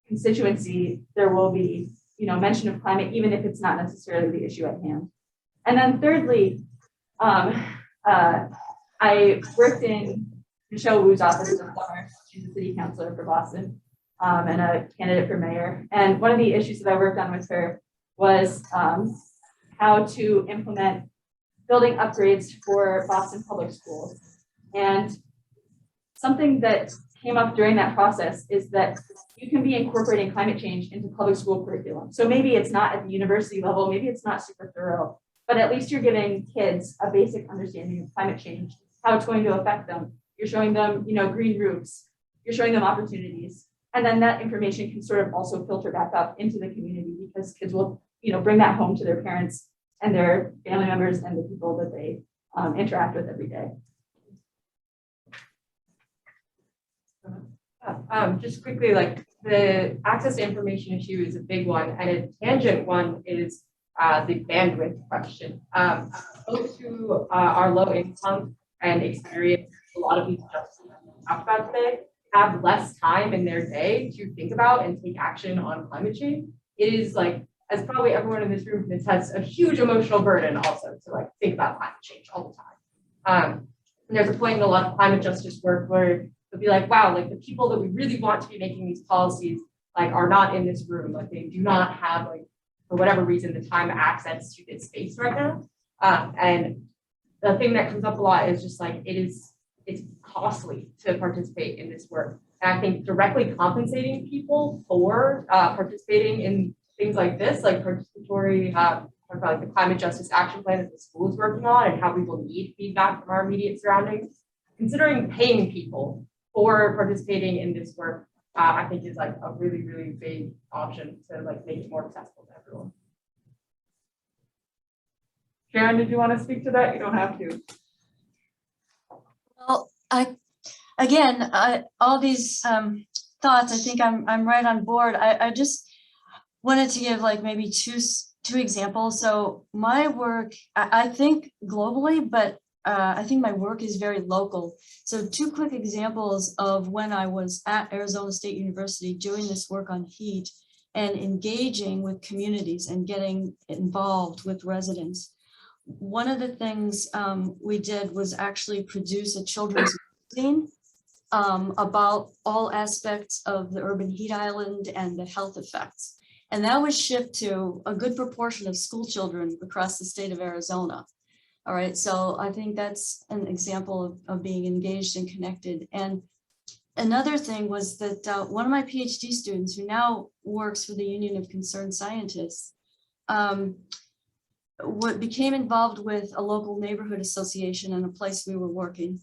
[SPEAKER 9] constituency, there will be, mention of climate, even if it's not necessarily the issue at hand. And then thirdly, I worked in Michelle Wu's office this summer. She's a city councilor for Boston and a candidate for mayor. And one of the issues that I worked on with her was how to implement building upgrades for Boston public schools. And something that came up during that process is that you can be incorporating climate change into public school curriculum. So maybe it's not at the university level, maybe it's not super thorough, but at least you're giving kids a basic understanding of climate change, how it's going to affect them. You're showing them, green roofs, you're showing them opportunities. And then that information can sort of also filter back up into the community because kids will, bring that home to their parents and their family members and the people that they interact with every day.
[SPEAKER 6] Just quickly, like the access to information issue is a big one, and a tangent one is the bandwidth question. Folks who are low income and experience a lot of these justices we talked about today have less time in their day to think about and take action on climate change. It is like, as probably everyone in this room has a huge emotional burden also to like think about climate change all the time. And there's a point in a lot of climate justice work where it'll be like, wow, like the people that we really want to be making these policies like are not in this room. Like they do not have like, for whatever reason, the time access to this space right now. And the thing that comes up a lot is just like, it's costly to participate in this work. And I think directly compensating people for participating in things like this, like participatory, like the climate justice action plan that the school is working on and how we will need feedback from our immediate surroundings, considering paying people for participating in this work, I think is like a really, really big option to like make it more accessible to everyone.
[SPEAKER 5] Sharon, did you want to speak to that? You don't have to.
[SPEAKER 10] Well, all these thoughts, I think I'm right on board. I just wanted to give like maybe two examples. So my work, I think globally, but I think my work is very local. So two quick examples of when I was at Arizona State University doing this work on heat and engaging with communities and getting involved with residents. One of the things we did was actually produce a children's magazine about all aspects of the urban heat island and the health effects. And that was shipped to a good proportion of school children across the state of Arizona. All right, so I think that's an example of being engaged and connected. And another thing was that one of my PhD students who now works for the Union of Concerned Scientists became involved with a local neighborhood association in a place we were working.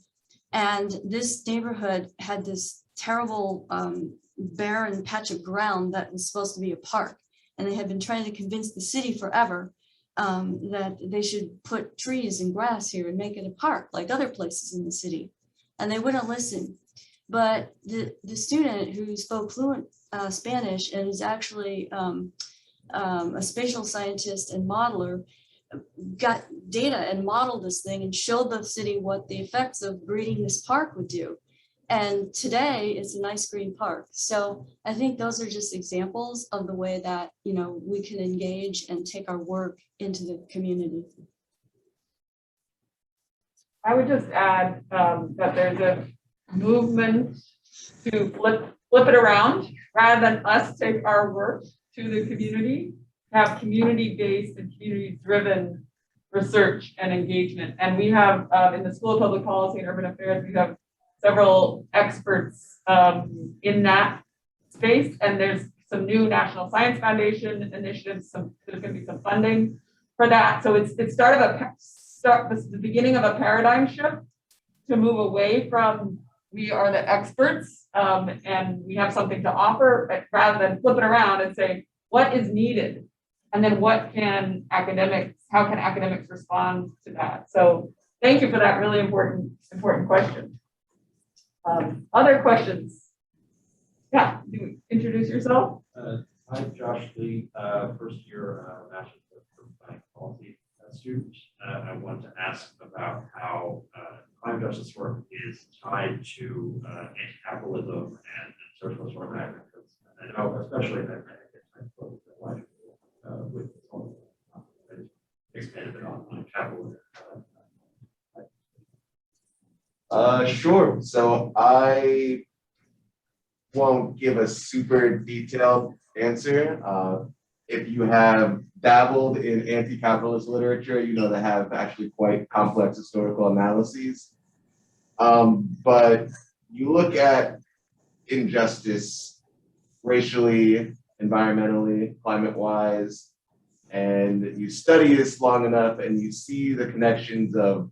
[SPEAKER 10] And this neighborhood had this terrible barren patch of ground that was supposed to be a park. And they had been trying to convince the city forever that they should put trees and grass here and make it a park like other places in the city. And they wouldn't listen. But the student who spoke fluent Spanish and is actually a spatial scientist and modeler got data and modeled this thing and showed the city what the effects of greening this park would do. And today it's a nice green park. So I think those are just examples of the way that, we can engage and take our work into the community.
[SPEAKER 5] I would just add that there's a movement to flip it around rather than us take our work to the community, have community-based and community-driven research and engagement. And we have in the School of Public Policy and Urban Affairs, we have several experts in that space, and there's some new National Science Foundation initiatives. There's going to be some funding for that. So it's the beginning of a paradigm shift to move away from we are the experts and we have something to offer, rather than flip it around and say what is needed, and then how can academics respond to that? So thank you for that really important question. Other questions? Yeah, introduce yourself.
[SPEAKER 12] I'm Josh Lee, first year National Science Policy student. I want to ask about how climate justice work is tied to anti-capitalism and socialist organizing. know, especially in that with expanded it on capital.
[SPEAKER 8] Sure. So I won't give a super detailed answer. If you have dabbled in anti-capitalist literature, you know they have actually quite complex historical analyses. But you look at injustice racially, environmentally, climate-wise, and you study this long enough and you see the connections of,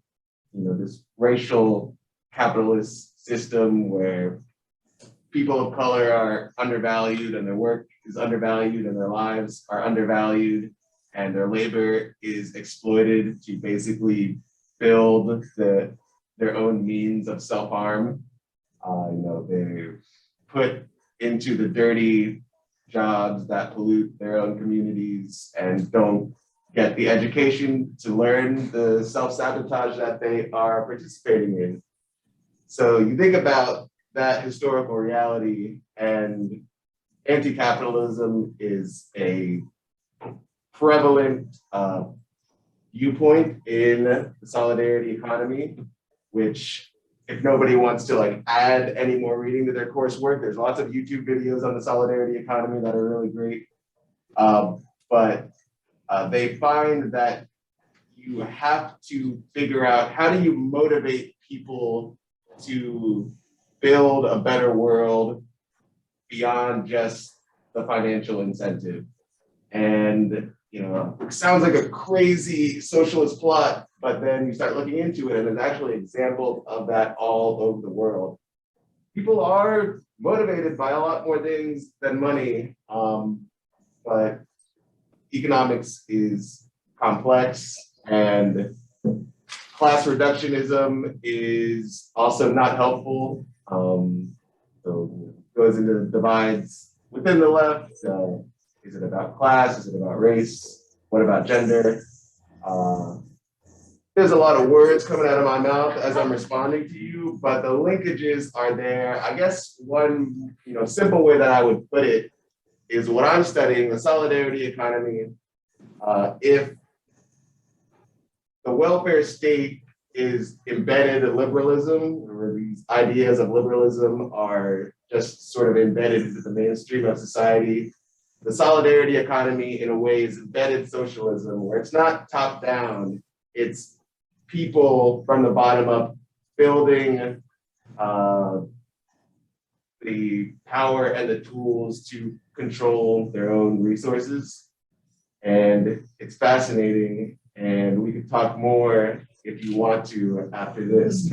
[SPEAKER 8] you know, this racial capitalist system where people of color are undervalued and their work is undervalued and their lives are undervalued and their labor is exploited to basically build their own means of self-harm. You know, they're put into the dirty jobs that pollute their own communities and don't get the education to learn the self-sabotage that they are participating in. So you think about that historical reality, and anti-capitalism is a prevalent viewpoint in the solidarity economy, which if nobody wants to like add any more reading to their coursework, there's lots of YouTube videos on the solidarity economy that are really great. But they find that you have to figure out how do you motivate people to build a better world beyond just the financial incentive. And, you know, it sounds like a crazy socialist plot, but then you start looking into it and there's actually examples of that all over the world. People are motivated by a lot more things than money, but economics is complex and class reductionism is also not helpful. So it goes into the divides within the left. Is it about class? Is it about race? What about gender? There's a lot of words coming out of my mouth as I'm responding to you, but the linkages are there. I guess one, you know, simple way that I would put it is what I'm studying, the solidarity economy. If the welfare state is embedded in liberalism, or these ideas of liberalism are just sort of embedded into the mainstream of society, the solidarity economy in a way is embedded socialism, where it's not top down, it's people from the bottom up building the power and the tools to control their own resources. And it's fascinating, and we could talk more if you want to after this.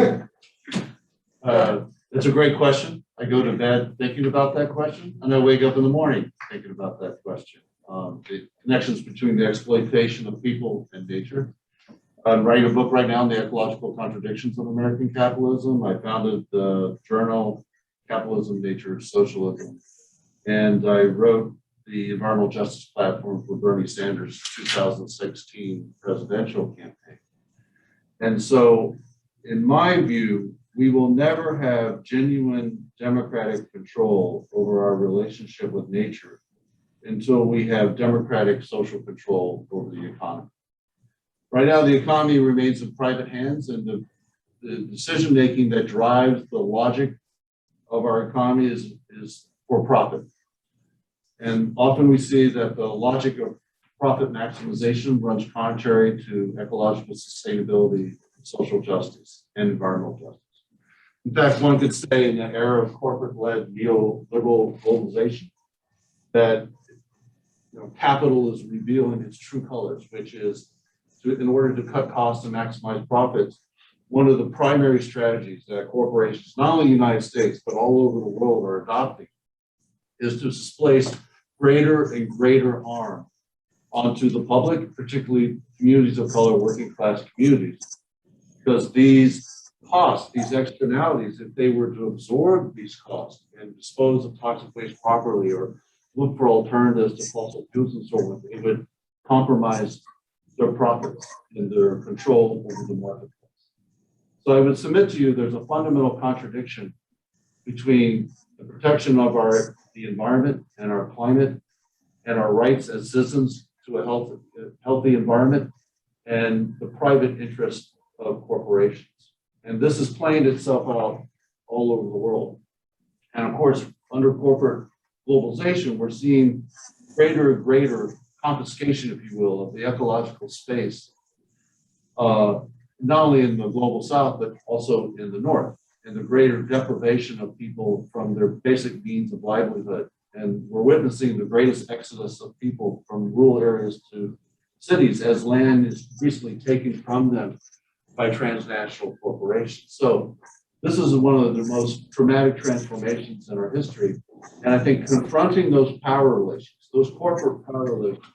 [SPEAKER 7] That's a great question. I go to bed thinking about that question, and I wake up in the morning thinking about that question. The connections between the exploitation of people and nature. I'm writing a book right now on the ecological contradictions of American capitalism. I founded the journal Capitalism, Nature, Socialism, and I wrote the environmental justice platform for Bernie Sanders' 2016 presidential campaign. And so, in my view, we will never have genuine democratic control over our relationship with nature until we have democratic social control over the economy. Right now, the economy remains in private hands, and the decision-making that drives the logic of our economy is for profit. And often we see that the logic of profit maximization runs contrary to ecological sustainability, social justice, and environmental justice. In fact, one could say in the era of corporate-led neoliberal globalization that, you know, capital is revealing its true colors, which is in order to cut costs and maximize profits. One of the primary strategies that corporations, not only in the United States, but all over the world are adopting is to displace greater and greater harm onto the public, particularly communities of color, working class communities. Because these costs, these externalities, if they were to absorb these costs and dispose of toxic waste properly or look for alternatives to fossil fuels and so on, it would compromise their profits and their control over the marketplace. So I would submit to you there's a fundamental contradiction between the protection of the environment and our climate and our rights as citizens to a healthy environment, and the private interest of corporations. And this is playing itself out all over the world. And of course, under corporate globalization, we're seeing greater and greater confiscation, if you will, of the ecological space, not only in the global south, but also in the north, and the greater deprivation of people from their basic means of livelihood. And we're witnessing the greatest exodus of people from rural areas to cities as land is recently taken from them by transnational corporations. So this is one of the most dramatic transformations in our history. And I think confronting those power relations, those corporate power relations,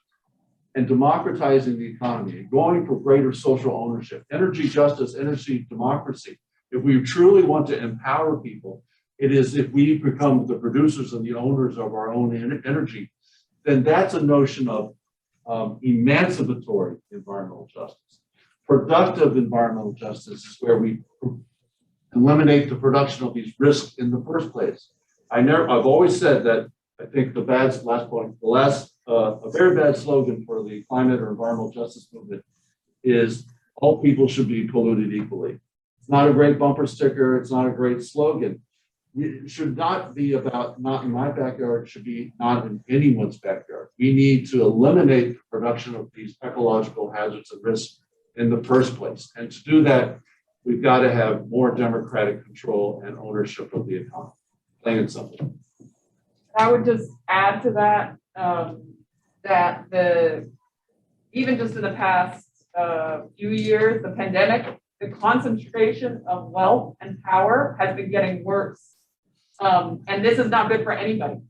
[SPEAKER 7] and democratizing the economy, and going for greater social ownership, energy justice, energy democracy. If we truly want to empower people, it is if we become the producers and the owners of our own energy, then that's a notion of emancipatory environmental justice. Productive environmental justice is where we eliminate the production of these risks in the first place. I've always said that I think a very bad slogan for the climate or environmental justice movement is all people should be polluted equally. It's not a great bumper sticker. It's not a great slogan. It should not be about not in my backyard, it should be not in anyone's backyard. We need to eliminate the production of these ecological hazards and risks in the first place. And to do that, we've got to have more democratic control and ownership of the economy. Plain and simple.
[SPEAKER 5] I would just add to that, that even just in the past few years, the pandemic, the concentration of wealth and power has been getting worse. And this is not good for anybody.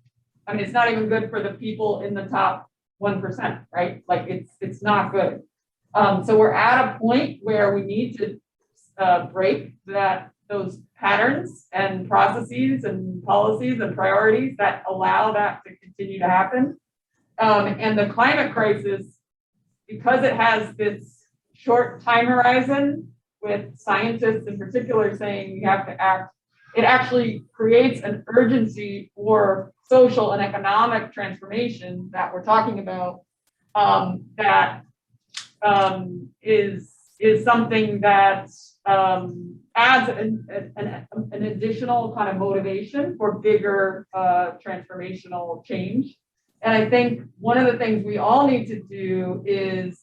[SPEAKER 5] I mean, it's not even good for the people in the top 1%, right? Like it's not good. So we're at a point where we need to break those patterns and processes and policies and priorities that allow that to continue to happen. And the climate crisis, because it has this short time horizon with scientists in particular saying we have to act, it actually creates an urgency for social and economic transformation that we're talking about, that is something that adds an additional kind of motivation for bigger transformational change. And I think one of the things we all need to do is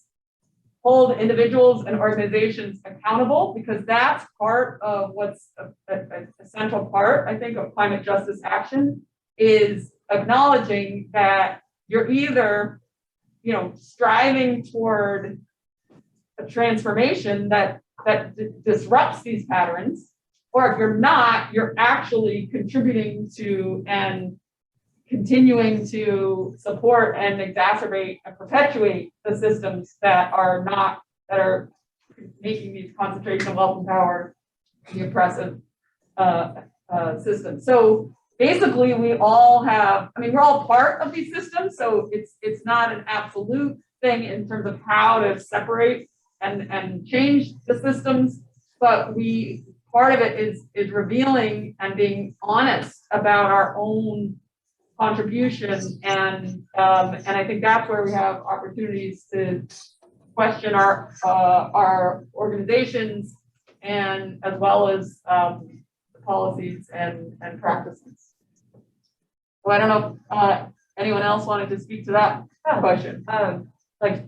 [SPEAKER 5] hold individuals and organizations accountable, because that's part of what's a central part, I think, of climate justice action, is acknowledging that you're either, striving toward a transformation that disrupts these patterns, or if you're not, you're actually contributing to and continuing to support and exacerbate and perpetuate the systems that are making these concentration of wealth and power the oppressive systems. So basically we're all part of these systems. So it's not an absolute thing in terms of how to separate and change the systems, but part of it is revealing and being honest about our own contribution, and I think that's where we have opportunities to question our organizations, and as well as the policies and practices. So I don't know if anyone else wanted to speak to that question.
[SPEAKER 6] Like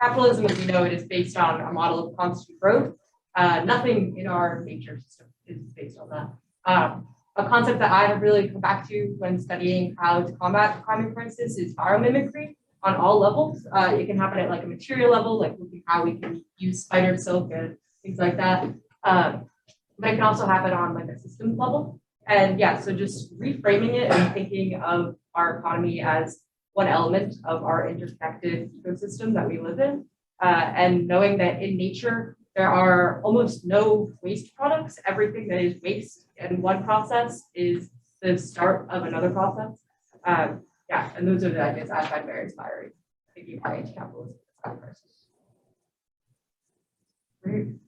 [SPEAKER 6] capitalism, as we know it, is based on a model of constant growth. Nothing in our nature system is based on that. A concept that I have really come back to when studying how to combat the climate crisis is biomimicry on all levels. It can happen at like a material level, like looking how we can use spider silk and things like that. But it can also happen on like a systems level. And yeah, so just reframing it and thinking of our economy as one element of our interconnected ecosystem that we live in, and knowing that in nature, there are almost no waste products. Everything that is waste in one process is the start of another process. Yeah, and those are the ideas I find very inspiring, thinking about anti-capitalism.
[SPEAKER 5] Great. Do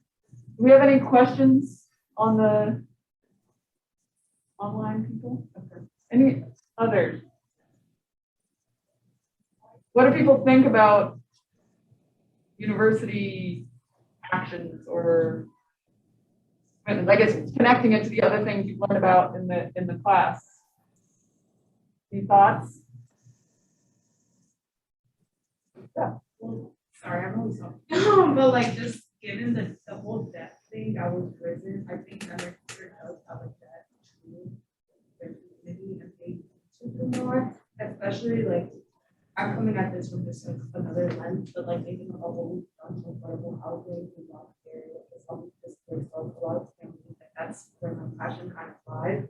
[SPEAKER 5] we have any questions on online people? Okay. Any others? What do people think about university actions, or I guess connecting it to the other things you've learned about in the class? Any thoughts? Yeah.
[SPEAKER 11] Sorry, I'm always talking. But like just given the whole debt thing that was risen, I think that it does have a debt to their community and they should do more, especially like I'm coming at this from just like another lens, but like thinking about what we've done to affordable housing in Rock area, because some displaced a lot of families, like that's where my passion kind of lies.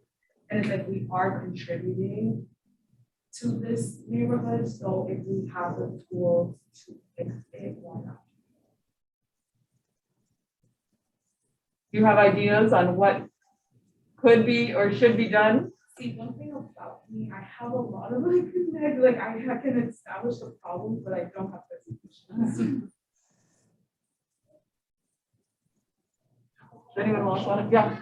[SPEAKER 11] And it's like we are contributing to this neighborhood, so if we have the tools to fix it, why not?
[SPEAKER 5] Do you have ideas on what could be or should be done?
[SPEAKER 11] See, one thing about me, I have a lot of like connect, like I can establish the problem, but I don't have the solutions.
[SPEAKER 5] Does anyone else want to? Yeah.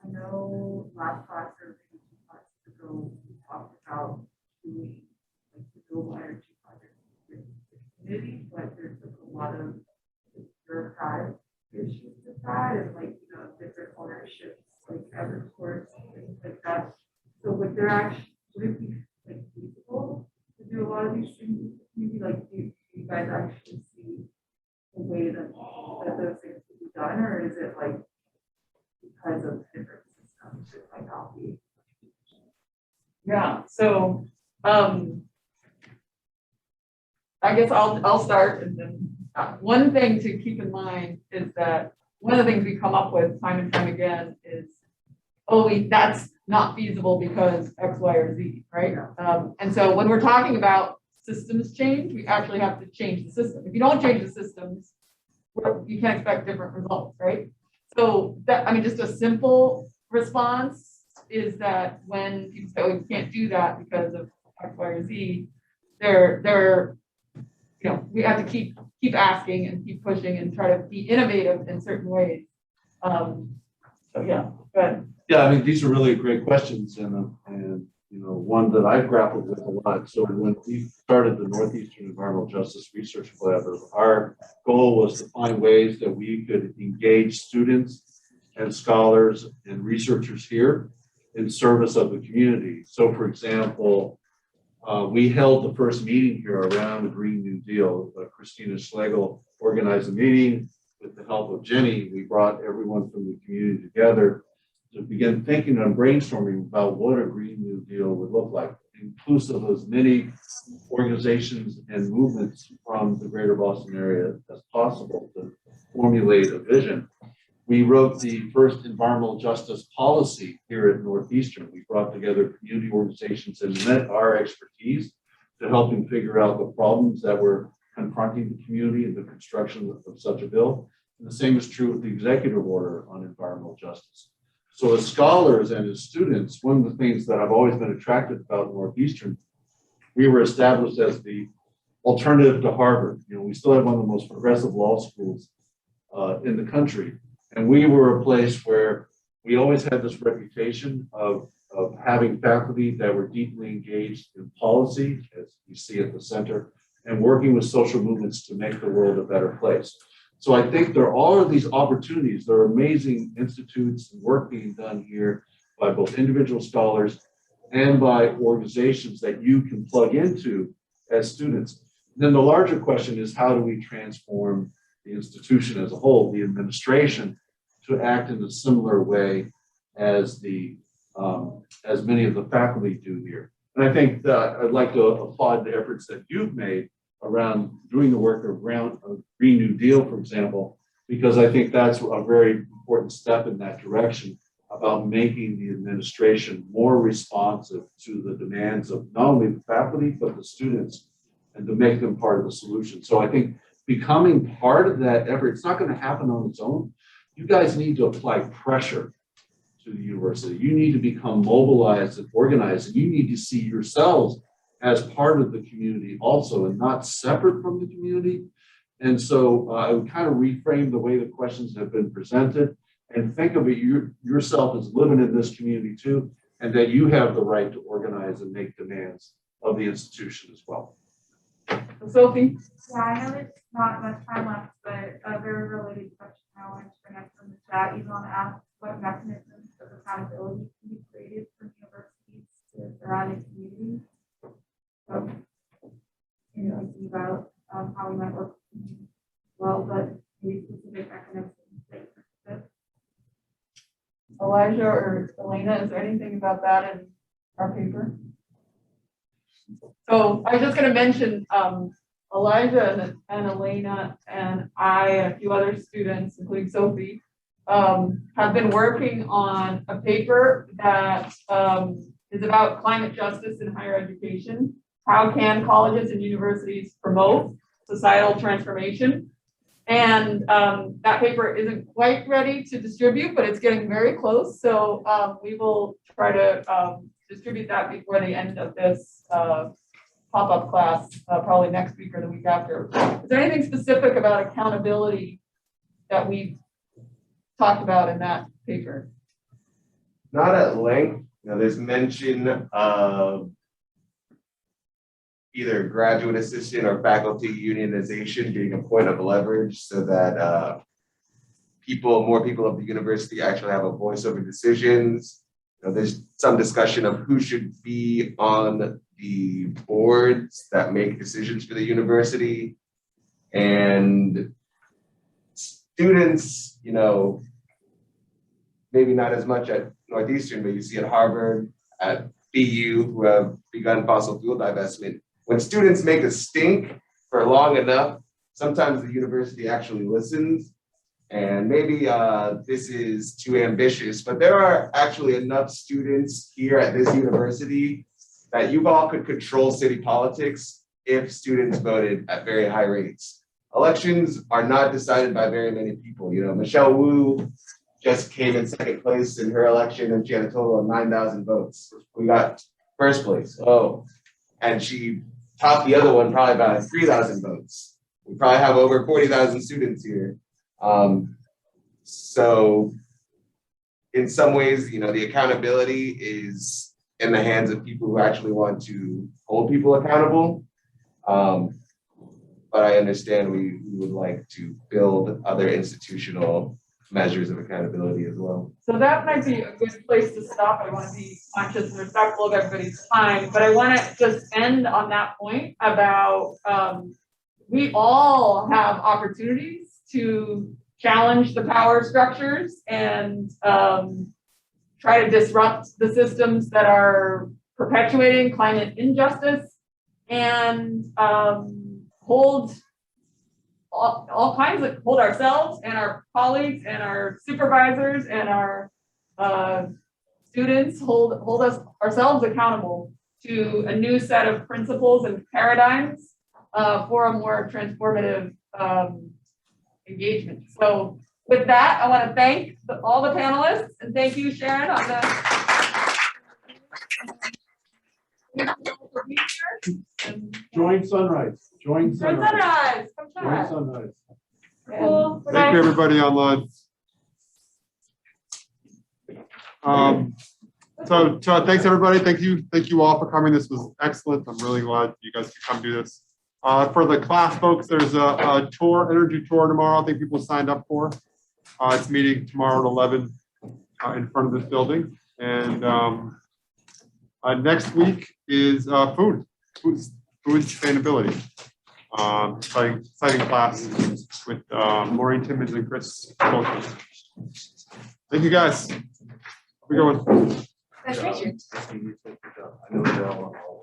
[SPEAKER 11] I know last class or maybe 2 classes ago, we talked about doing like renewable energy projects with the community, but there's like a lot of bureaucratic issues with that and like, you know, different ownerships, like Evercourse, things like that. So would it be like feasible to do a lot of these things with the community? Like, do you guys actually see a way that those things could be done, or is it like because of different systems, it might not be?
[SPEAKER 5] Yeah. So I guess I'll start, and then one thing to keep in mind is that one of the things we come up with time and time again is, that's not feasible because X, Y, or Z, right? And so when we're talking about systems change, we actually have to change the system. If you don't change the systems, you can't expect different results, right? So that, I mean, just a simple response is that when people say, we can't do that because of X, Y, or Z, they're we have to keep asking and keep pushing and try to be innovative in certain ways. So yeah, go ahead.
[SPEAKER 7] Yeah, I mean, these are really great questions, and one that I've grappled with a lot. So when we started the Northeastern Environmental Justice Research Collaborative, our goal was to find ways that we could engage students and scholars and researchers here in service of the community. So for example, we held the first meeting here around the Green New Deal. Christina Schlegel organized a meeting with the help of Jennie. We brought everyone from the community together to begin thinking and brainstorming about what a Green New Deal would look like, inclusive of as many organizations and movements from the greater Boston area as possible to formulate a vision. We wrote the first environmental justice policy here at Northeastern. We brought together community organizations and lent our expertise to helping figure out the problems that were confronting the community in the construction of such a bill. And the same is true with the executive order on environmental justice. So as scholars and as students, one of the things that I've always been attracted about Northeastern, we were established as the alternative to Harvard. We still have one of the most progressive law schools in the country. And we were a place where we always had this reputation of having faculty that were deeply engaged in policy, as you see at the center, and working with social movements to make the world a better place. So I think there are all of these opportunities. There are amazing institutes and work being done here by both individual scholars and by organizations that you can plug into as students. Then the larger question is, how do we transform the institution as a whole, the administration, to act in a similar way as as many of the faculty do here? And I think that I'd like to applaud the efforts that you've made around doing the work around a Green New Deal, for example, because I think that's a very important step in that direction about making the administration more responsive to the demands of not only the faculty, but the students, and to make them part of the solution. So I think becoming part of that effort, it's not going to happen on its own. You guys need to apply pressure to the university. You need to become mobilized and organized, and you need to see yourselves as part of the community also, and not separate from the community. And so I would kind of reframe the way the questions have been presented and think of it yourself as living in this community too, and that you have the right to organize and make demands of the institution as well.
[SPEAKER 5] Sophie?
[SPEAKER 11] Yeah, I know it's not much time left, but a very related question I wanted to bring up from the chat. You want to ask what mechanisms of accountability can be created for universities to surrounding communities. So, you know, thinking about how we might work well, but maybe specific mechanisms.
[SPEAKER 5] Elijah or Alaina, is there anything about that in our paper? So I was just gonna mention, Elijah and Alaina and I and a few other students, including Sophie, have been working on a paper that is about climate justice in higher education. How can colleges and universities promote societal transformation? And that paper isn't quite ready to distribute, but it's getting very close. So we will try to distribute that before the end of this pop-up class, probably next week or the week after. Is there anything specific about accountability that we talked about in that paper?
[SPEAKER 8] Not at length. You know, there's mention of either graduate assistant or faculty unionization being a point of leverage so that more people of the university actually have a voice over decisions. You know, there's some discussion of who should be on the boards that make decisions for the university. And students, you know, maybe not as much at Northeastern, but you see at Harvard, at BU, who have begun fossil fuel divestment. When students make a stink for long enough, sometimes the university actually listens. And maybe this is too ambitious, but there are actually enough students here at this university that you all could control city politics if students voted at very high rates. Elections are not decided by very many people. You know, Michelle Wu just came in second place in her election and she had a total of 9,000 votes. We got first place. Oh, and she topped the other one probably by 3,000 votes. We probably have over 40,000 students here. So in some ways, you know, the accountability is in the hands of people who actually want to hold people accountable. But I understand we would like to build other institutional measures of accountability as well.
[SPEAKER 5] So that might be a good place to stop. I want to be conscious and respectful of everybody's time, but I want to just end on that point about we all have opportunities to challenge the power structures and try to disrupt the systems that are perpetuating climate injustice and hold ourselves and our colleagues and our supervisors and our students hold ourselves accountable to a new set of principles and paradigms for a more transformative engagement. So with that, I want to thank all the panelists and thank you, Sharon, on
[SPEAKER 7] Join Sunrise. Join Sunrise.
[SPEAKER 5] Come
[SPEAKER 7] Join
[SPEAKER 5] chat.
[SPEAKER 7] Sunrise.
[SPEAKER 5] Cool.
[SPEAKER 1] Thank you, everybody online. So thanks, everybody. Thank you all for coming. This was excellent. I'm really glad you guys could come do this. For the class folks, there's a energy tour tomorrow. I think people signed up for. It's meeting tomorrow at 11 in front of this building. And next week is food sustainability. Exciting class with Maureen Timmons and Chris Colton. Thank you, guys. Have a good one.
[SPEAKER 6] Nice to meet you.
[SPEAKER 7] I know they're all